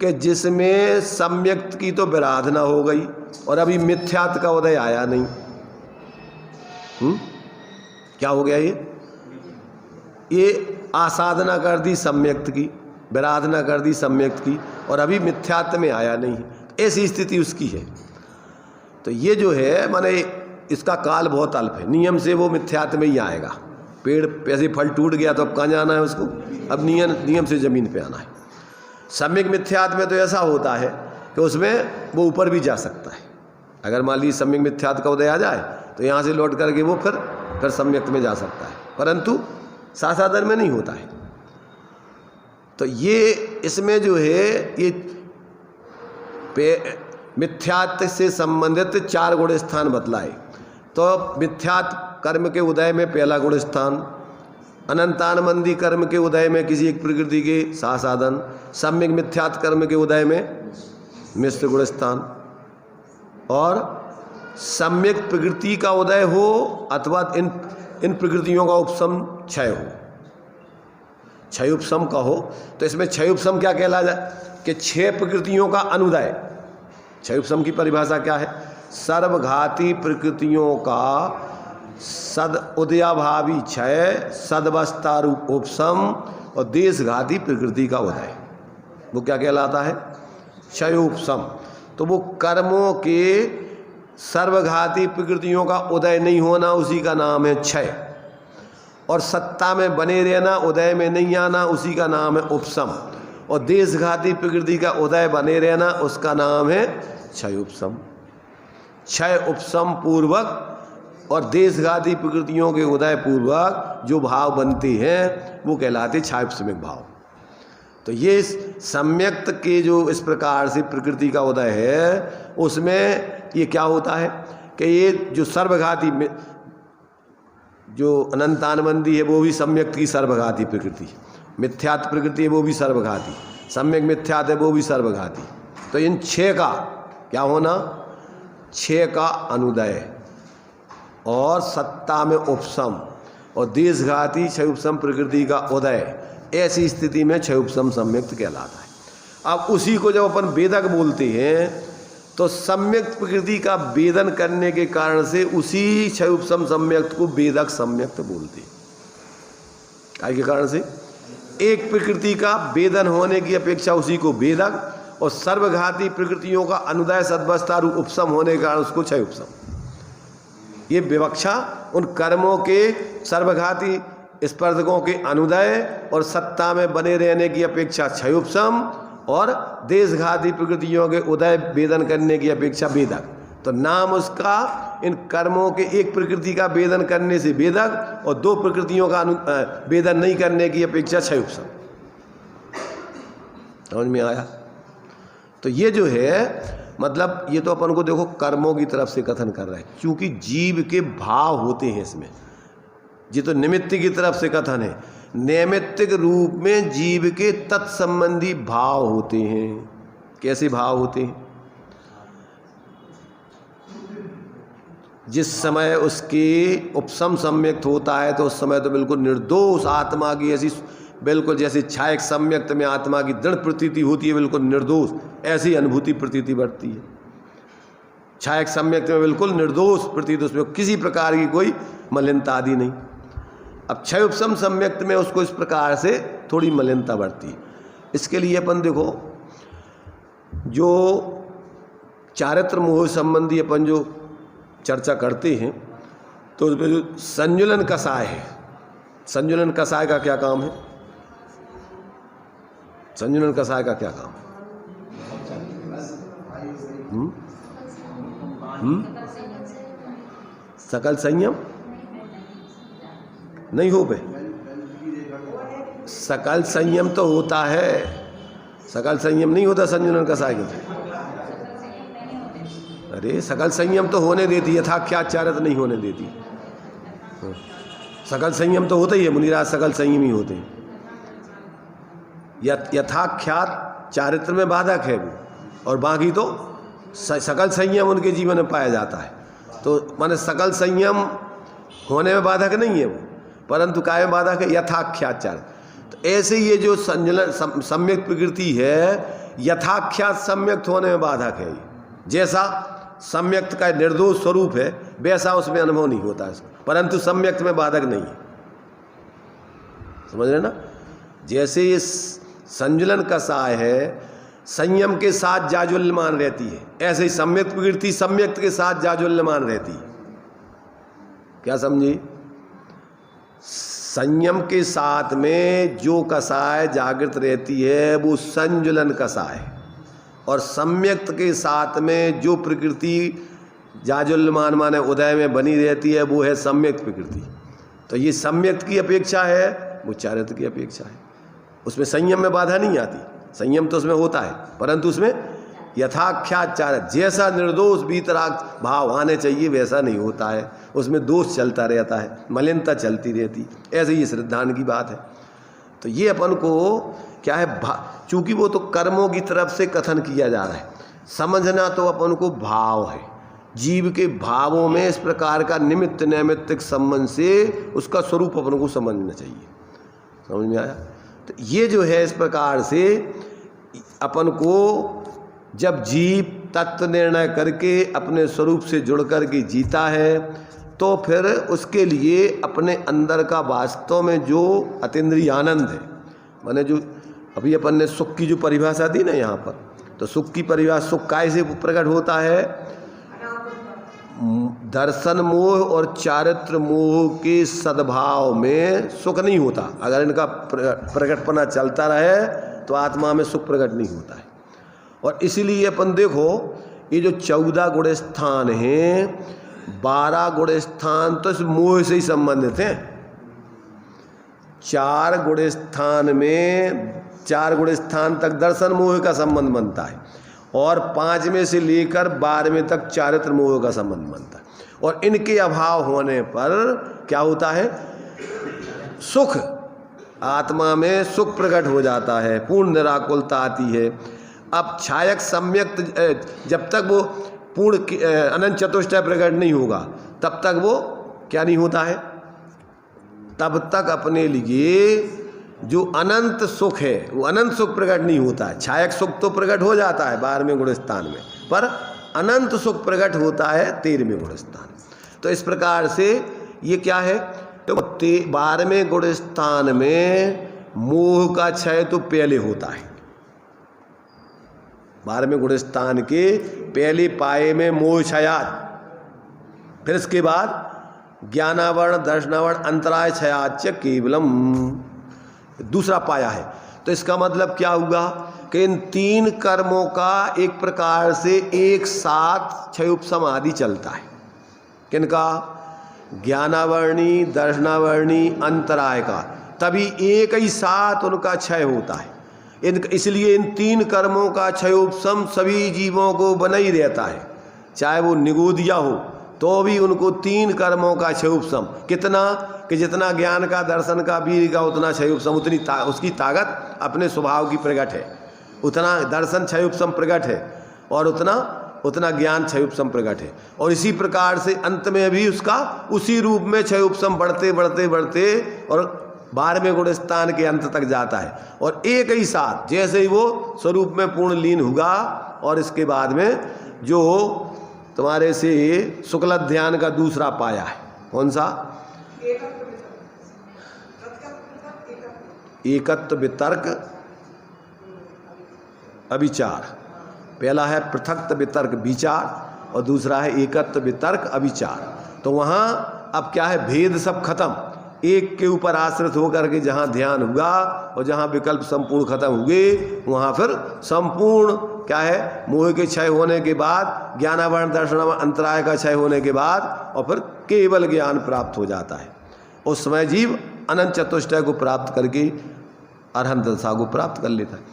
कि जिसमें सम्यक्त की तो विराधना हो गई और अभी मिथ्यात्व का उदय आया नहीं। क्या हो गया ये आसाधना कर दी सम्यक्त की, विराधना कर दी सम्यक्त की, और अभी मिथ्यात्व में आया नहीं। ऐसी स्थिति उसकी है। तो ये जो है माने इसका काल बहुत अल्प है, नियम से वो मिथ्यात्व में ही आएगा। पेड़ ऐसे फल टूट गया तो अब कहाँ जाना है उसको, अब नियम से जमीन पे आना है। सम्यक मिथ्यात्व में तो ऐसा होता है कि उसमें वो ऊपर भी जा सकता है। अगर मान लीजिए सम्यक मिथ्यात्व का उदय आ जाए तो यहाँ से लौट करके वो फिर सम्यक में जा सकता है, परंतु सासाधन में नहीं होता है। तो ये इसमें जो है ये मिथ्यात्व से संबंधित 4 गुण स्थान बतलाए। तो मिथ्यात्व कर्म के उदय में पहला गुण स्थान, अनंतानबंदी कर्म के उदय में किसी एक प्रकृति के सासाधन, सम्यक मिथ्यात्व कर्म के उदय में मिश्र गुण स्थान, और सम्यक प्रकृति का उदय हो अथवा इन प्रकृतियों का उपशम क्षय हो, क्षय उपशम का हो। तो इसमें क्षय उपशम क्या कहला जाए कि 6 प्रकृतियों का अनुदय। क्षय उपशम की परिभाषा क्या है? सर्वघाती प्रकृतियों का सद उदयाभावी क्षय, सदवस्था रूप उपशम और देशघाती प्रकृति का उदय, वो क्या कहलाता है? क्षय उपशम। तो वो कर्मों के सर्वघाती प्रकृतियों का उदय नहीं होना, उसी का नाम है क्षय, और सत्ता में बने रहना, उदय में नहीं आना, उसी का नाम है उपशम, और देशघाती प्रकृति का उदय बने रहना, उसका नाम है क्षय उपशम। क्षय उपशम पूर्वक और देशघाती प्रकृतियों के उदय पूर्वक जो भाव बनते हैं वो कहलाते क्षयोपशमिक भाव। तो ये सम्यक्त के जो इस प्रकार से प्रकृति का उदय है उसमें ये क्या होता है कि ये जो सर्वघाती में जो अनंतानबंदी है वो भी सम्यक्त की सर्वघाती प्रकृति, मिथ्यात्व प्रकृति है वो भी सर्वघाती, सम्यक मिथ्यात्व है वो भी सर्वघाती। तो इन 6 का क्या होना? 6 का अनुदय और सत्ता में उपशम और देशघाती क्षय उपशम प्रकृति का उदय, ऐसी स्थिति में क्षय उपशम सम्यक्त कहलाता है। अब उसी को जब अपन वेदक बोलते हैं तो सम्यक्त प्रकृति का वेदन करने के कारण से उसी क्षय उपशम सम्यक्त को वेदक सम्यक्त बोलते हैं। काय के कारण से? एक प्रकृति का वेदन होने की अपेक्षा उसी को वेदक, और सर्वघाती प्रकृतियों का अनुदय सद्वस्था रूप उपशम होने के कारण उसको क्षय उपशम। ये विवक्षा उन कर्मों के सर्वघाती स्पर्धकों के अनुदय और सत्ता में बने रहने की अपेक्षा क्षय उपशम, और देशघाती प्रकृतियों के उदय वेदन करने की अपेक्षा वेदक। तो नाम उसका इन कर्मों के एक प्रकृति का वेदन करने से वेदक और 2 प्रकृतियों का वेदन नहीं करने की अपेक्षा क्षय उपशम। समझ में आया? तो ये जो है मतलब ये तो अपन को देखो कर्मों की तरफ से कथन कर रहा है, क्योंकि जीव के भाव होते हैं इसमें। ये तो निमित्त की तरफ से कथन है, नैमित्तिक रूप में जीव के तत्संबंधी भाव होते हैं। कैसे भाव होते हैं? जिस समय उसके उपशम सम्यक्त होता है तो उस समय तो बिल्कुल निर्दोष आत्मा की ऐसी, बिल्कुल जैसे छायक सम्यक्त में आत्मा की दृढ़ प्रतीति होती है, बिल्कुल निर्दोष ऐसी अनुभूति प्रतीति बढ़ती है। छायक सम्यक्त में बिल्कुल निर्दोष प्रतीति, उसमें किसी प्रकार की कोई मलिनता आदि नहीं। अब क्षय उपशम सम्यक्त में उसको इस प्रकार से थोड़ी मलिनता बढ़ती है। इसके लिए अपन देखो जो चारित्र मोह संबंधी अपन जो चर्चा करते हैं तो उसमें जो संजुलन कषाय है, संजुलन कषाय का क्या काम है? संजुलन कषाय का क्या काम है? सकल संयम नहीं हो पे, सकल संयम तो होता है, सकल संयम नहीं होता संजुलन कषाय के। अरे सकल संयम तो होने देती है, यथाख्यात चारित्र नहीं होने देती। सकल संयम तो होता ही है, मुनिराज सकल संयम ही होते हैं। यथाख्यात चारित्र में बाधक है वो, और बाकी तो सकल संयम उनके जीवन में पाया जाता है। तो माने सकल संयम होने में बाधक नहीं है वो, परंतु काय में बाधक है? यथाख्याचार। तो ऐसे ये जो संजलन सम्यक प्रकृति है, यथाख्यात सम्यक्त होने में बाधक है। जैसा सम्यक्त का निर्दोष स्वरूप है वैसा उसमें अनुभव नहीं होता है, परंतु सम्यक्त में बाधक नहीं है। समझ रहे ना? जैसे ये संजुलन कसाय है, संयम के साथ जाज्वल्यमान रहती है, ऐसे ही सम्यक्त प्रकृति सम्यक्त के साथ जाज्वल्यमान रहती है। क्या समझी? संयम के साथ में जो कसाय जागृत रहती है वो संजुलन कसाय है, और सम्यक्त के साथ में जो प्रकृति जाज्वल्यमान माने उदय में बनी रहती है वो है सम्यक्त प्रकृति। तो ये सम्यक्त की अपेक्षा है, वो चारित्र की अपेक्षा है। उसमें संयम में बाधा नहीं आती, संयम तो उसमें होता है, परंतु उसमें यथाख्यात चारित्र, जैसा निर्दोष वीतराग भाव आने चाहिए वैसा नहीं होता है, उसमें दोष चलता रहता है, मलिनता चलती रहती। ऐसे ही श्रद्धान की बात है। तो ये अपन को क्या है, चूंकि वो तो कर्मों की तरफ से कथन किया जा रहा है, समझना तो अपन को भाव है। जीव के भावों में इस प्रकार का निमित्त नैमित्तिक संबंध से उसका स्वरूप अपन को समझना चाहिए। समझ में आया? तो ये जो है इस प्रकार से अपन को जब जीव तत्व निर्णय करके अपने स्वरूप से जुड़ कर के जीता है, तो फिर उसके लिए अपने अंदर का वास्तव में जो अतीन्द्रिय आनंद है, माने जो अभी अपन ने सुख की जो परिभाषा दी ना यहाँ पर, तो सुख की परिभाषा सुख काय से प्रकट होता है? दर्शन मोह और चारित्र मोह के सद्भाव में सुख नहीं होता। अगर इनका प्रकटपना चलता रहे तो आत्मा में सुख प्रकट नहीं होता है। और इसीलिए अपन देखो ये जो 14 गुण स्थान हैं, 12 गुण स्थान तो इस मोह से ही संबंधित हैं। 4 गुण स्थान में 4 गुण स्थान तक दर्शन मोह का संबंध बनता है, और 5 में से लेकर 12वें तक चारित्र मोह का संबंध बनता है। और इनके अभाव होने पर क्या होता है? सुख, आत्मा में सुख प्रकट हो जाता है, पूर्ण निराकुलता आती है। अब छायक सम्यक्त जब तक वो पूर्ण अनंत चतुष्टय प्रकट नहीं होगा तब तक वो क्या नहीं होता है? तब तक अपने लिए जो अनंत सुख है वो अनंत सुख प्रकट नहीं होता है। छायक सुख तो प्रकट हो जाता है 12वें गुण स्थान में, पर अनंत सुख प्रकट होता है 13वें गुण स्थान। तो इस प्रकार से ये क्या है? तो 12वें गुण स्थान में मोह का क्षय तो पहले होता है। 12वें गुण स्थान के पहले पाए में मोह क्षयात, फिर इसके बाद ज्ञानावरण दर्शनावरण अंतराय क्षयाच केवलम दूसरा पाया है। तो इसका मतलब क्या हुआ कि इन 3 कर्मों का एक प्रकार से एक साथ क्षय उपशम आदि चलता है। किनका? ज्ञानावर्णी दर्शनावर्णी अंतराय का, तभी एक ही साथ उनका क्षय होता है। इसलिए इन 3 कर्मों का क्षय उपशम सभी जीवों को बना ही रहता है, चाहे वो निगोदिया हो तो भी उनको 3 कर्मों का क्षय उपशम। कितना? कि जितना ज्ञान का दर्शन का वीर का उतना क्षय उपशम, उतनी उसकी ताकत अपने स्वभाव की प्रकट है, उतना दर्शन क्षय उपशम प्रकट है, और उतना ज्ञान क्षय उपशम प्रकट है। और इसी प्रकार से अंत में भी उसका उसी रूप में क्षय उपशम बढ़ते बढ़ते बढ़ते और 12वें गुण स्थान के अंत तक जाता है। और एक ही साथ जैसे ही वो स्वरूप में पूर्ण लीन होगा, और इसके बाद में जो तुम्हारे से शुक्ल ध्यान का दूसरा पाया है, कौन सा? एकत्व वितर्क अविचार। पहला है पृथक वितर्क विचार, और दूसरा है एकत्व वितर्क अविचार। तो वहाँ अब क्या है? भेद सब खत्म, एक के ऊपर आश्रित होकर के जहाँ ध्यान हुआ और जहाँ विकल्प संपूर्ण खत्म हुए, वहाँ फिर संपूर्ण क्या है? मोह के क्षय होने के बाद, ज्ञानावरण दर्शनावरण अंतराय का क्षय होने के बाद, और फिर केवल ज्ञान प्राप्त हो जाता है। उस समय जीव अनंत चतुष्टय को प्राप्त करके अरहंत दशा को प्राप्त कर लेता है।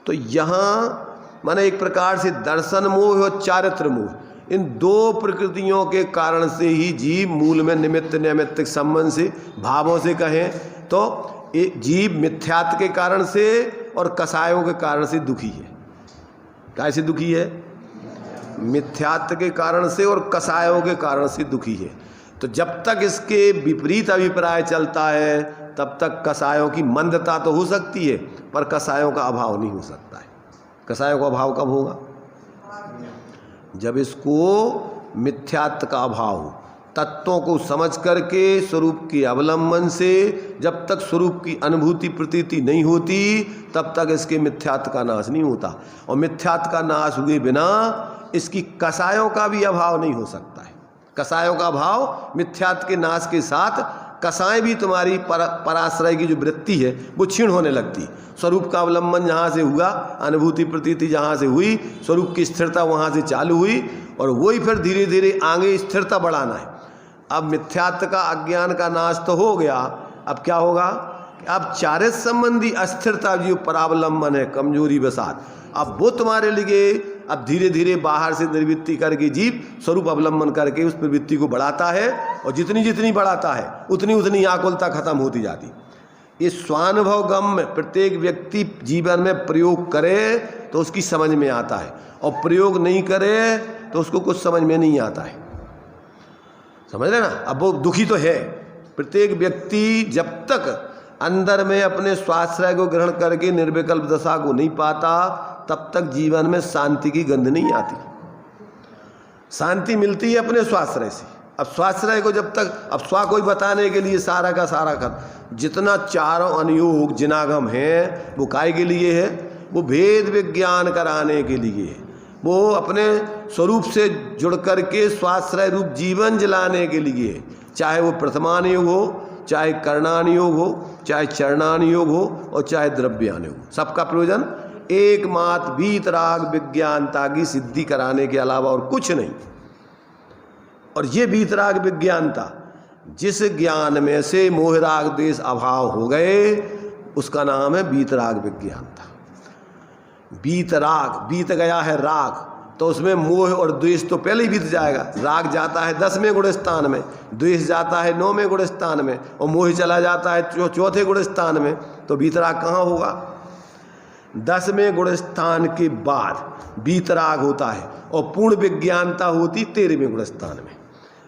तो यहाँ माने एक प्रकार से दर्शन मोह और चारित्र मोह, इन 2 प्रकृतियों के कारण से ही जीव मूल में निमित्त नैमित्तिक संबंध से, भावों से कहें तो जीव मिथ्यात्व के कारण से और कसायों के कारण से दुखी है। कैसे दुखी है? मिथ्यात्व के कारण से और कसायों के कारण से दुखी है। तो जब तक इसके विपरीत अभिप्राय चलता है तब तक कसायों की मंदता तो हो सकती है, पर कसायों का अभाव नहीं हो सकता है। कसायों का अभाव कब होगा? जब इसको मिथ्यात्व का अभाव हो। तत्वों को समझ करके स्वरूप के अवलंबन से जब तक स्वरूप की अनुभूति प्रतीति नहीं होती तब तक इसके मिथ्यात्व का नाश नहीं होता, और मिथ्यात्व का नाश हुए बिना इसकी कसायों का भी अभाव नहीं हो सकता है। कसायों का अभाव मिथ्यात्व के नाश के साथ कसाएं भी तुम्हारी पराश्रय की जो वृत्ति है वो क्षीण होने लगती। स्वरूप का अवलंबन जहाँ से हुआ, अनुभूति प्रतीति जहाँ से हुई, स्वरूप की स्थिरता वहाँ से चालू हुई, और वही फिर धीरे धीरे आगे स्थिरता बढ़ाना है। अब मिथ्यात्व का अज्ञान का नाश तो हो गया, अब क्या होगा? अब चारित्र संबंधी अस्थिरता जो परावलंबन है कमजोरी वसात, अब वो तुम्हारे लिए अब धीरे धीरे बाहर से निर्वृत्ति करके जीव स्वरूप अवलंबन करके उस प्रवृत्ति को बढ़ाता है, और जितनी जितनी बढ़ाता है उतनी उतनी आकुलता खत्म होती जाती। इस स्वानुभव गम में प्रत्येक व्यक्ति जीवन में प्रयोग करे तो उसकी समझ में आता है, और प्रयोग नहीं करे तो उसको कुछ समझ में नहीं आता है। समझ रहे ना? अब वो दुखी तो है। प्रत्येक व्यक्ति जब तक अंदर में अपने स्वाश्रय को ग्रहण करके निर्विकल्प दशा को नहीं पाता तब तक जीवन में शांति की गंध नहीं आती। शांति मिलती है अपने स्वाश्रय से। अब स्वाश्रय को जब तक, अब स्वा कोई बताने के लिए सारा का सारा खत्म, जितना चारों अनुयोग जिनागम है वो काय के लिए है? वो भेद विज्ञान कराने के लिए है। वो अपने स्वरूप से जुड़ करके स्वाश्रय रूप जीवन जलाने के लिए, चाहे वो प्रथमान योग हो, चाहे कर्णान योग हो, चाहे चरणान योग हो, और चाहे द्रव्यान योग हो, सबका प्रयोजन एकमात्र वीतराग विज्ञानता की सिद्धि कराने के अलावा और कुछ नहीं। और ये वीतराग विज्ञानता, जिस ज्ञान में से मोहराग देश अभाव हो गए उसका नाम है वीतराग विज्ञानता। वीतराग, बीत गया है राग, तो उसमें मोह और द्वेष तो पहले ही बीत जाएगा। राग जाता है 10वें गुण स्थान में, द्वेष जाता है 9वें गुण स्थान में, और मोह चला जाता है चौथे गुण स्थान में, तो वीतराग कहाँ होगा? 10वें गुण स्थान के बाद वीतराग होता है, और पूर्ण विज्ञानता होती 13वें गुण स्थान में।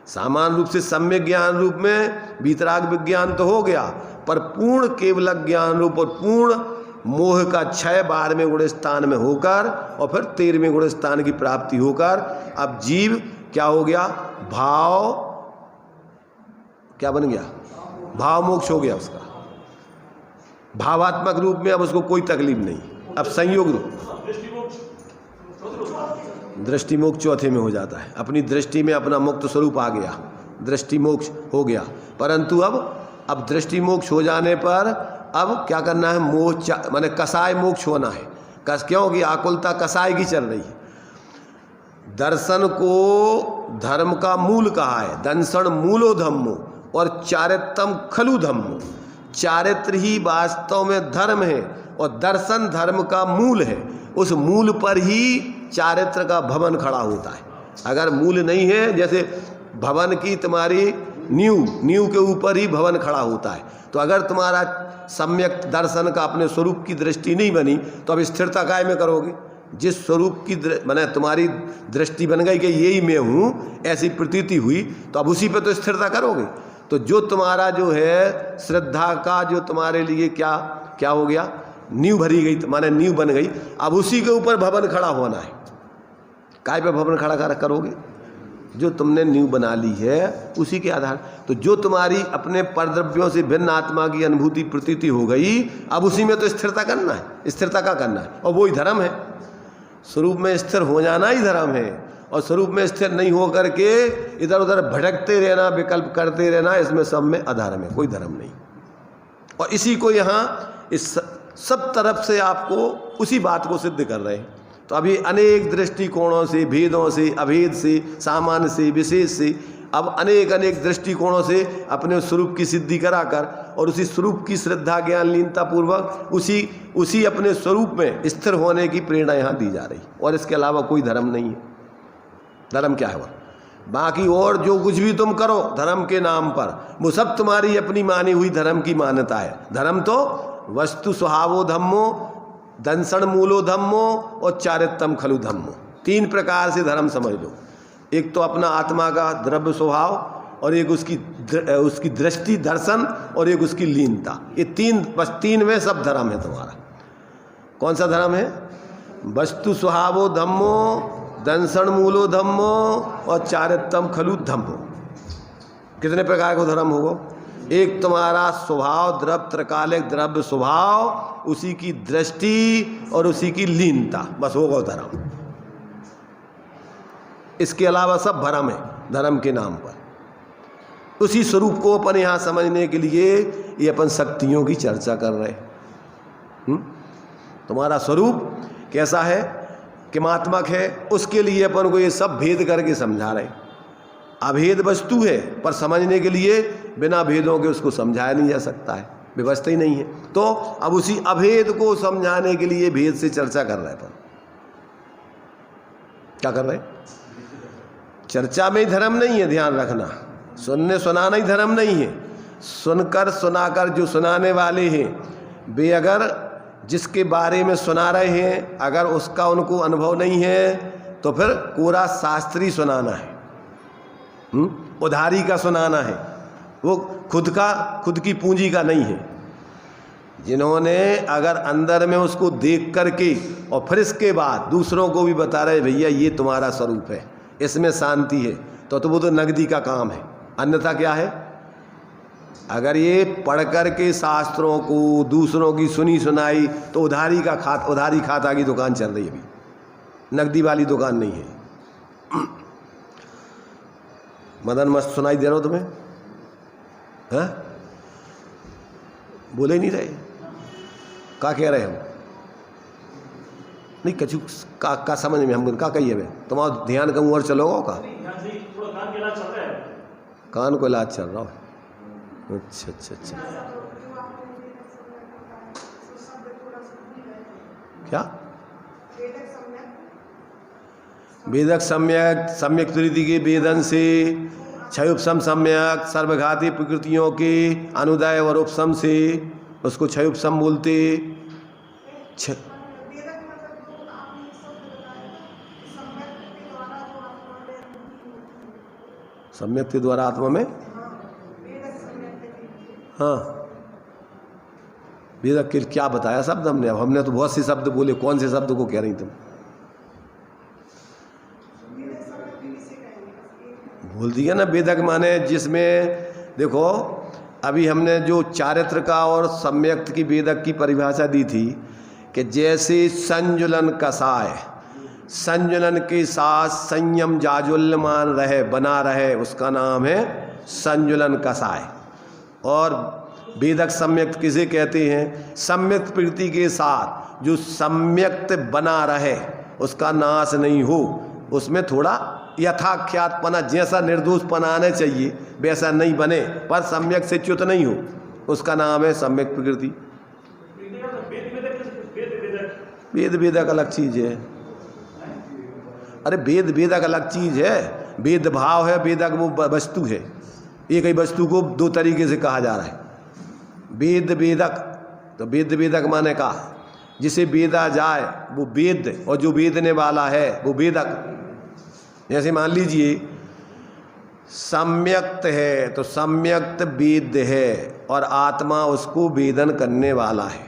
सामान्य रूप से सम्यक ज्ञान रूप में वीतराग विज्ञान तो हो गया, पर पूर्ण केवल ज्ञान रूप और पूर्ण मोह का क्षय 12वें गुण स्थान में होकर और फिर 13वें गुण स्थान की प्राप्ति होकर अब जीव क्या हो गया? भाव क्या बन गया? भाव मोक्ष हो गया उसका। भावात्मक रूप में अब उसको कोई तकलीफ नहीं। अब संयोग रूप दृष्टि मोक्ष चौथे में हो जाता है। अपनी दृष्टि में अपना मुक्त स्वरूप आ गया, दृष्टि मोक्ष हो गया। परंतु अब दृष्टि मोक्ष हो जाने पर अब क्या करना है? मोह माने कसाय मोक्ष होना है। क्योंकि आकुलता कसाय की चल रही है। दर्शन को धर्म का मूल कहा है, दंसन मूलो धम्मो, और चारित्रम खलु धम्मो। चारित्र ही वास्तव में धर्म है, और दर्शन धर्म का मूल है। उस मूल पर ही चारित्र का भवन खड़ा होता है। अगर मूल नहीं है, जैसे भवन की तुम्हारी नींव के ऊपर ही भवन खड़ा होता है, तो अगर तुम्हारा सम्यक दर्शन का अपने स्वरूप की दृष्टि नहीं बनी तो अब स्थिरता काय में करोगे? जिस स्वरूप की माने तुम्हारी दृष्टि बन गई कि यही मैं हूँ, ऐसी प्रतीति हुई, तो अब उसी पे तो स्थिरता करोगे। तो जो तुम्हारा जो है श्रद्धा का जो तुम्हारे लिए क्या हो गया? नींव भरी गई, माने नींव बन गई। अब उसी के ऊपर भवन खड़ा होना है। काय पे भवन खड़ा करोगे? जो तुमने नींव बना ली है उसी के आधार। तो जो तुम्हारी अपने परद्रव्यों से भिन्न आत्मा की अनुभूति प्रतीति हो गई, अब उसी में तो स्थिरता करना है। स्थिरता का करना है, और वही धर्म है। स्वरूप में स्थिर हो जाना ही धर्म है, और स्वरूप में स्थिर नहीं हो करके इधर उधर भटकते रहना, विकल्प करते रहना, इसमें सब में अधर्म है, कोई धर्म नहीं। और इसी को यहाँ इस सब तरफ से आपको उसी बात को सिद्ध कर रहे हैं। तो अभी अनेक दृष्टिकोणों से, भेदों से, अभेद से, सामान्य से, विशेष से, अब अनेक दृष्टिकोणों से अपने स्वरूप की सिद्धि कराकर और उसी स्वरूप की श्रद्धा ज्ञान लीनता पूर्वक उसी अपने स्वरूप में स्थिर होने की प्रेरणा यहाँ दी जा रही। और इसके अलावा कोई धर्म नहीं है। धर्म क्या है? बाकी और जो कुछ भी तुम करो धर्म के नाम पर, वो सब तुम्हारी अपनी मानी हुई धर्म की मान्यता है। धर्म तो वस्तु स्वभावो धम्मो, दंसन मूलो धम्मो, और चारित्रम खलु धम्मो। 3 प्रकार से धर्म समझ लो। एक तो अपना आत्मा का द्रव्य स्वभाव, और एक उसकी दृष्टि दर्शन और एक उसकी लीनता। ये तीन, बस तीन में सब धर्म है तुम्हारा। कौन सा धर्म है? वस्तु स्वभावो धम्मो, दंशन मूलो धम्मो और चारित्रम खलु धम्मो। कितने प्रकार का धर्म होगा? एक तुम्हारा स्वभाव, द्रव्य त्रकालिक द्रव्य स्वभाव, उसी की दृष्टि और उसी की लीनता, बस होगा धर्म। इसके अलावा सब भ्रम है धर्म के नाम पर। उसी स्वरूप को अपन यहाँ समझने के लिए ये अपन शक्तियों की चर्चा कर रहे हैं। तुम्हारा स्वरूप कैसा है, किमात्मक है, उसके लिए अपन को ये सब भेद करके समझा रहे हैं। अभेद वस्तु है, पर समझने के लिए बिना भेदों के उसको समझाया नहीं जा सकता है, व्यवस्था ही नहीं है। तो अब उसी अभेद को समझाने के लिए भेद से चर्चा कर रहे हैं अपन। क्या कर रहे हैं? चर्चा में ही धर्म नहीं है, ध्यान रखना। सुनने सुनाना ही धर्म नहीं है। सुनकर सुनाकर जो सुनाने वाले हैं वे अगर जिसके बारे में सुना रहे हैं अगर उसका उनको अनुभव नहीं है तो फिर कोरा शास्त्री सुनाना है, उधारी का सुनाना है, वो खुद की पूंजी का नहीं है। जिन्होंने अगर अंदर में उसको देख करके और फिर इसके बाद दूसरों को भी बता रहे भैया ये तुम्हारा स्वरूप है, इसमें शांति है, तो वो तो नगदी का काम है। अन्यथा क्या है? अगर ये पढ़ कर के शास्त्रों को दूसरों की सुनी सुनाई तो उधारी खाता की दुकान चल रही है, अभी नगदी वाली दुकान नहीं है। मदन मस्त सुनाई दे रहा हो तुम्हें? हाँ, बोले ही नहीं रहे। क्या कह रहे हम? नहीं कछु का समझ में हम क्या कहिए भाई? तुम्हारा ध्यान कम और चलोगा का? कान को इलाज चल रहा हो? अच्छा अच्छा अच्छा। क्या? वेदक सम्यक तुरीति के वेदन से क्षयोपम सम्यक सर्वघाती प्रकृतियों के अनुदय और उपशम से उसको क्षयोपम बोलते। सम्यक के द्वारा आत्मा में, हाँ, वेदक के क्या बताया शब्द हमने? अब हमने तो बहुत से शब्द बोले, कौन से शब्द को कह रही तुम? बोल दिया ना वेदक माने जिसमें देखो अभी हमने जो चारित्र का और सम्यक्त की वेदक की परिभाषा दी थी कि जैसे संजुलन कसाय, संजुलन के साथ संयम जाजुल्यमान रहे, बना रहे, उसका नाम है संजुलन कसाय। और वेदक सम्यक्त किसे कहते हैं? सम्यक्त प्रकृति के साथ जो सम्यक्त बना रहे, उसका नाश नहीं हो, उसमें थोड़ा यथाख्यातपना, जैसा निर्दोषपना आना चाहिए वैसा नहीं बने पर सम्यक से च्युत नहीं हो, उसका नाम है सम्यक प्रकृति। वेद वेदक अलग चीज है। अरे वेद वेदक अलग चीज है। वेद भाव है, वेदक वो वस्तु है। एक ही वस्तु को दो तरीके से कहा जा रहा है। वेद वेदक, तो वेद वेदक माने का जिसे वेदा जाए वो वेद, और जो वेदने वाला है वो वेदक। जैसे मान लीजिए सम्यक्त है तो सम्यक्त वेद है और आत्मा उसको वेदन करने वाला है।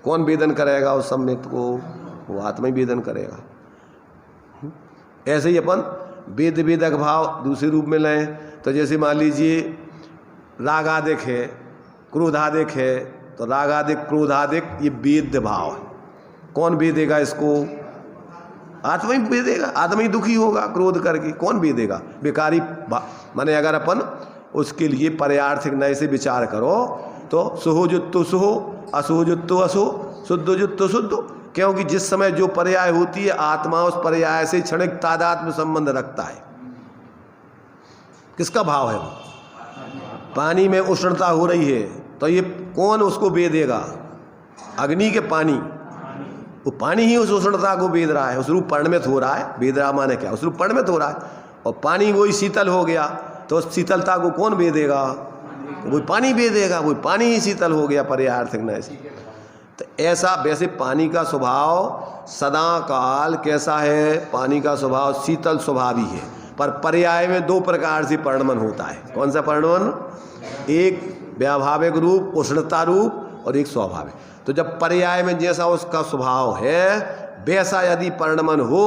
कौन वेदन करेगा उस सम्यक्त को? वो आत्मा ही वेदन करेगा। ऐसे ही अपन वेद वेदक भाव दूसरे रूप में लें तो जैसे मान लीजिए रागादिक है, क्रोधादिक है, तो रागादिक क्रोधादिक ये वेद भाव है। कौन वेदेगा इसको? आत्मा ही वेदेगा। आत्मा ही दुखी होगा क्रोध करके, कौन वेदेगा? बेकारी माने अगर अपन उसके लिए पर्यार्थिक नए से विचार करो तो सुहोजुत्तो सुहो, असुहोजुत्तो असो, शुद्धोजुत्तो शुद्ध। क्योंकि जिस समय जो पर्याय होती है आत्मा उस पर्याय से क्षणिक तादात्म्य संबंध रखता है। किसका भाव है? पानी में उष्णता हो रही है तो ये कौन उसको वेदेगा? अग्नि के पानी, वो पानी ही उस उष्णता को वेद रहा है, उस रूप परिणमित हो रहा है। वेद रहा माने क्या? उस रूप परिणमित हो रहा है। और पानी वही शीतल हो गया तो उस शीतलता को कौन वेदेगा? वो पानी वेदेगा। वो पानी ही शीतल हो गया पर्यार्थक न ऐसे। तो ऐसा वैसे पानी का स्वभाव सदा काल कैसा है? पानी का स्वभाव शीतल स्वभावी है। पर पर्याय में दो प्रकार से परिणमन होता है। कौन सा परिणमन? एक व्यावहारिक रूप, उष्णता रूप, और एक स्वाभाविक। तो जब पर्याय में जैसा उसका स्वभाव है वैसा यदि परिणमन हो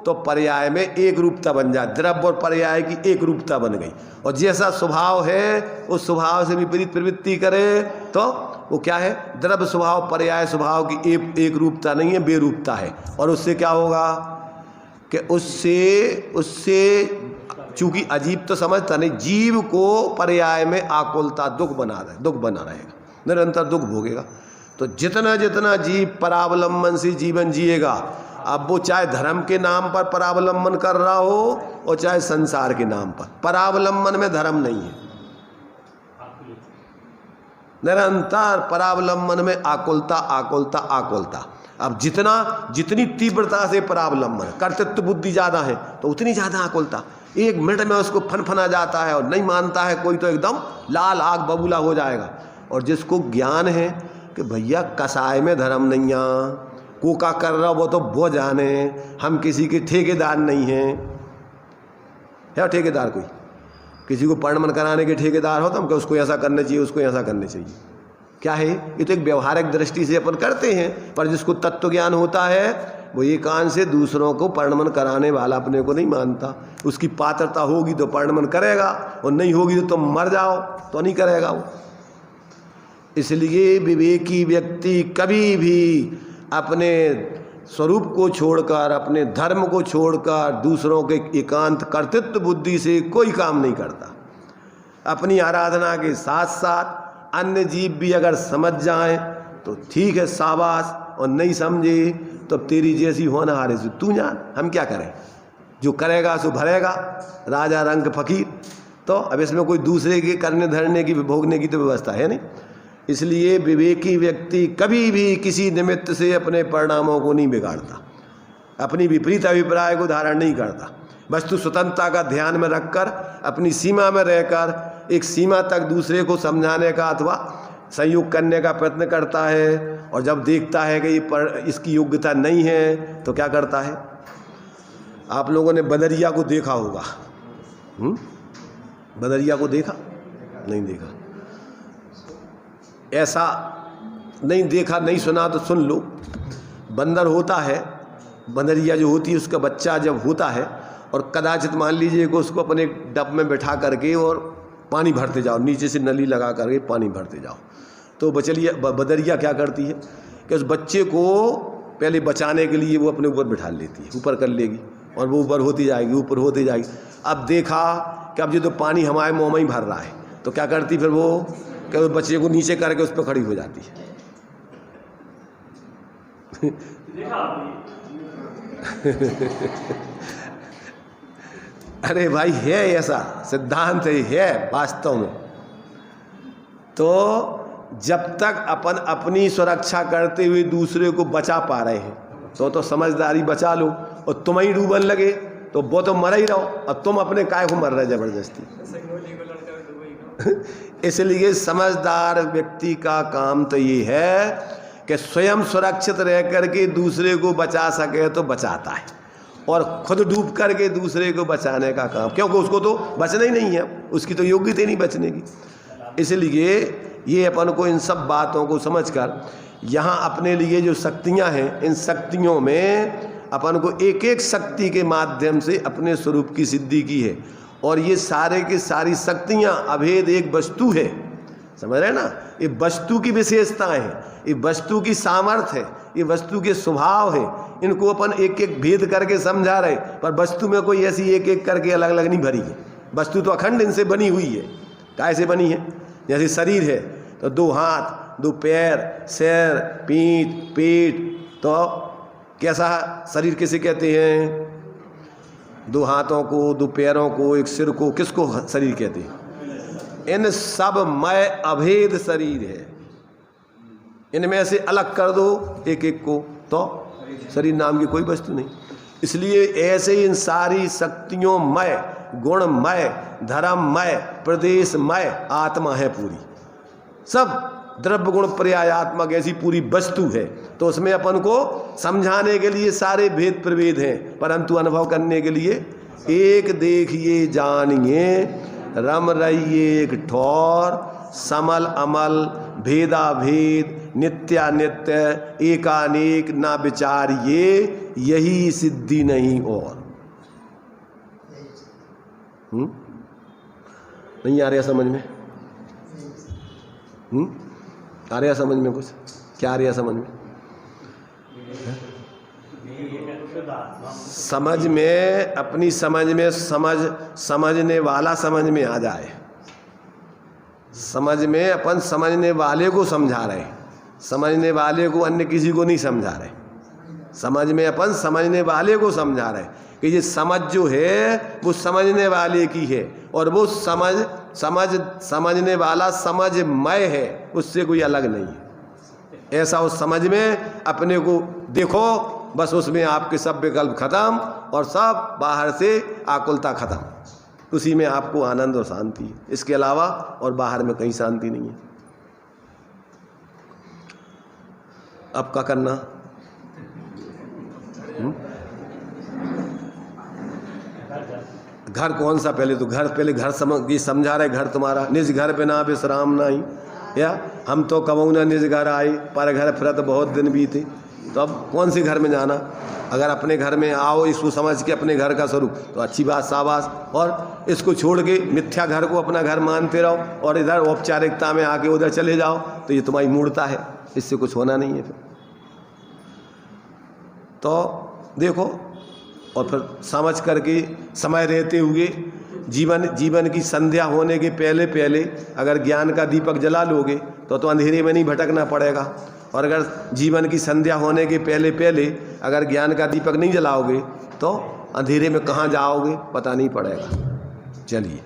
तो पर्याय में एक रूपता बन जाए, द्रव्य और पर्याय की एक रूपता बन गई। और जैसा स्वभाव है उस स्वभाव से विपरीत प्रवृत्ति करे तो वो क्या है? द्रव्य स्वभाव पर्याय स्वभाव की एक रूपता नहीं है, बेरूपता है। और उससे क्या होगा कि उससे चूंकि अजीब तो समझता नहीं, जीव को पर्याय में आकुलता दुख बना रहेगा, निरंतर दुख भोगेगा। तो जितना जितना जीव परावलंबन से जीवन जिएगा, अब वो चाहे धर्म के नाम पर परावलंबन कर रहा हो और चाहे संसार के नाम पर, परावलंबन में धर्म नहीं है, निरंतर परावलंबन में आकुलता आकुलता आकुलता। अब जितनी तीव्रता से परावलंबन, कर्तृत्व बुद्धि ज़्यादा है तो उतनी ज़्यादा आकुलता। एक मिनट में उसको फनफना जाता है और नहीं मानता है कोई तो एकदम लाल आग बबूला हो जाएगा। और जिसको ज्ञान है कि भैया कसाय में धर्म नहीं आ, कोका कर रहा वो तो वो जाने, हम किसी के ठेकेदार नहीं हैं। है ठेकेदार कोई? किसी को परिणमन कराने के ठेकेदार हो तो हम क्या उसको ऐसा करना चाहिए, उसको ऐसा करना चाहिए? क्या है ये? तो एक व्यवहारिक दृष्टि से अपन करते हैं, पर जिसको तत्व ज्ञान होता है वो एकांत से दूसरों को परिणमन कराने वाला अपने को नहीं मानता। उसकी पात्रता होगी तो परिणमन करेगा और नहीं होगी तो तुम मर जाओ तो नहीं करेगा वो। इसलिए विवेकी व्यक्ति कभी भी अपने स्वरूप को छोड़कर, अपने धर्म को छोड़कर दूसरों के एकांत कर्तृत्व बुद्धि से कोई काम नहीं करता। अपनी आराधना के साथ साथ अन्य जीव भी अगर समझ जाएं तो ठीक है, शाबाश, और नहीं समझे तो तेरी जैसी होनहार है तू जान, हम क्या करें? जो करेगा सो भरेगा, राजा रंग फकीर। तो अब इसमें कोई दूसरे के करने धरने की भोगने की तो व्यवस्था है नहीं। इसलिए विवेकी व्यक्ति कभी भी किसी निमित्त से अपने परिणामों को नहीं बिगाड़ता, अपनी विपरीत अभिप्राय को धारण नहीं करता। वस्तु स्वतंत्रता का ध्यान में रखकर अपनी सीमा में रहकर एक सीमा तक दूसरे को समझाने का अथवा संयोग करने का प्रयत्न करता है। और जब देखता है कि इसकी योग्यता नहीं है तो क्या करता है? आप लोगों ने बदरिया को देखा होगा। बदरिया को देखा? नहीं देखा? ऐसा नहीं देखा, नहीं सुना तो सुन लो। बंदर होता है, बंदरिया जो होती है उसका बच्चा जब होता है और कदाचित मान लीजिए कि उसको अपने डब में बैठा करके और पानी भरते जाओ, नीचे से नली लगा करके पानी भरते जाओ, तो बदरिया क्या करती है कि उस बच्चे को पहले बचाने के लिए वो अपने ऊपर बिठा लेती है, ऊपर कर लेगी और वो ऊपर होती जाएगी, ऊपर होती जाएगी। अब देखा कि अब ये तो पानी हमारे मुँह में ही भर रहा है, तो क्या करती फिर वो कि उस बच्चे को नीचे करके उस पर खड़ी हो जाती है। अरे भाई है, ऐसा सिद्धांत है वास्तव में। तो जब तक अपन अपनी सुरक्षा करते हुए दूसरे को बचा पा रहे हैं तो समझदारी बचा लो, और तुम ही डूबन लगे तो वो तो मर ही रहो, और तुम अपने काय को मर रहे जबरदस्ती। इसलिए समझदार व्यक्ति का काम तो ये है कि स्वयं सुरक्षित रह करके दूसरे को बचा सके तो बचाता है, और खुद डूब करके दूसरे को बचाने का काम, क्योंकि उसको तो बचना ही नहीं है, उसकी तो योग्यता नहीं बचने की। इसलिए ये अपन को इन सब बातों को समझकर यहाँ अपने लिए जो शक्तियाँ हैं, इन शक्तियों में अपन को एक एक शक्ति के माध्यम से अपने स्वरूप की सिद्धि की है। और ये सारे की सारी शक्तियाँ अभेद एक वस्तु है, समझ रहे ना? ये वस्तु की विशेषताएं हैं, ये वस्तु की सामर्थ्य है, ये वस्तु के स्वभाव है। इनको अपन एक एक भेद करके समझा रहे, पर वस्तु में कोई ऐसी एक एक करके अलग अलग नहीं भरी है। वस्तु तो अखंड इनसे बनी हुई है। कैसे बनी है? जैसे शरीर है तो दो हाथ, दो पैर, सिर, पीठ, पेट, तो कैसा शरीर किसे कहते हैं? दो हाथों को, दो पैरों को, एक सिर को, किसको शरीर कहते हैं? इन सब मय अभेद शरीर है। इनमें से अलग कर दो एक एक को तो शरीर नाम की कोई वस्तु नहीं। इसलिए ऐसे ही इन सारी शक्तियों मय, गुणमय, धर्ममय, प्रदेशमय आत्मा है पूरी। सब द्रव्य गुण पर्यायात्मक ऐसी पूरी वस्तु है। तो उसमें अपन को समझाने के लिए सारे भेद प्रभेद हैं, परंतु अनुभव करने के लिए एक देखिए जानिए रम रहिए एक ठौर, समल अमल भेदा भेद नित्यानित्य एकानेक ना विचारिए, यही सिद्धि नहीं और। नहीं आ रहा समझ में? आ रहा समझ में? कुछ क्या आ रहा समझ में? समझ में, अपनी समझ में समझने वाला समझ में आ जाए। समझ में अपन समझने वाले को समझा रहे, समझने वाले को अन्य किसी को नहीं समझा रहे। समझ में अपन समझने वाले को समझा रहे कि ये समझ जो है वो समझने वाले की है, और वो समझने वाला समझमय है, उससे कोई अलग नहीं है। ऐसा उस समझ में अपने को देखो, बस उसमें आपके सब विकल्प खत्म और सब बाहर से आकुलता खत्म। उसी में आपको आनंद और शांति है, इसके अलावा और बाहर में कहीं शांति नहीं है। अब क्या करना? घर कौन सा? पहले तो घर, पहले घर समझा रहे। घर तुम्हारा निज घर पे ना विश्राम नहीं, या हम तो कबहू ना निज घर आए, पर घर फिरत बहुत दिन बीते। तो अब कौन से घर में जाना? अगर अपने घर में आओ इसको समझ के अपने घर का स्वरूप, तो अच्छी बात, शाबाश। और इसको छोड़ के मिथ्या घर को अपना घर मानते रहो और इधर औपचारिकता में आके उधर चले जाओ, तो ये तुम्हारी मूर्खता है, इससे कुछ होना नहीं है। फिर तो देखो, और फिर समझ करके समय रहते हुए जीवन की संध्या होने के पहले पहले अगर ज्ञान का दीपक जला लोगे तो अंधेरे में नहीं भटकना पड़ेगा। और अगर जीवन की संध्या होने के पहले पहले अगर ज्ञान का दीपक नहीं जलाओगे तो अंधेरे में कहाँ जाओगे पता नहीं पड़ेगा। चलिए,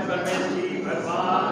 परमेश्वरी भगवान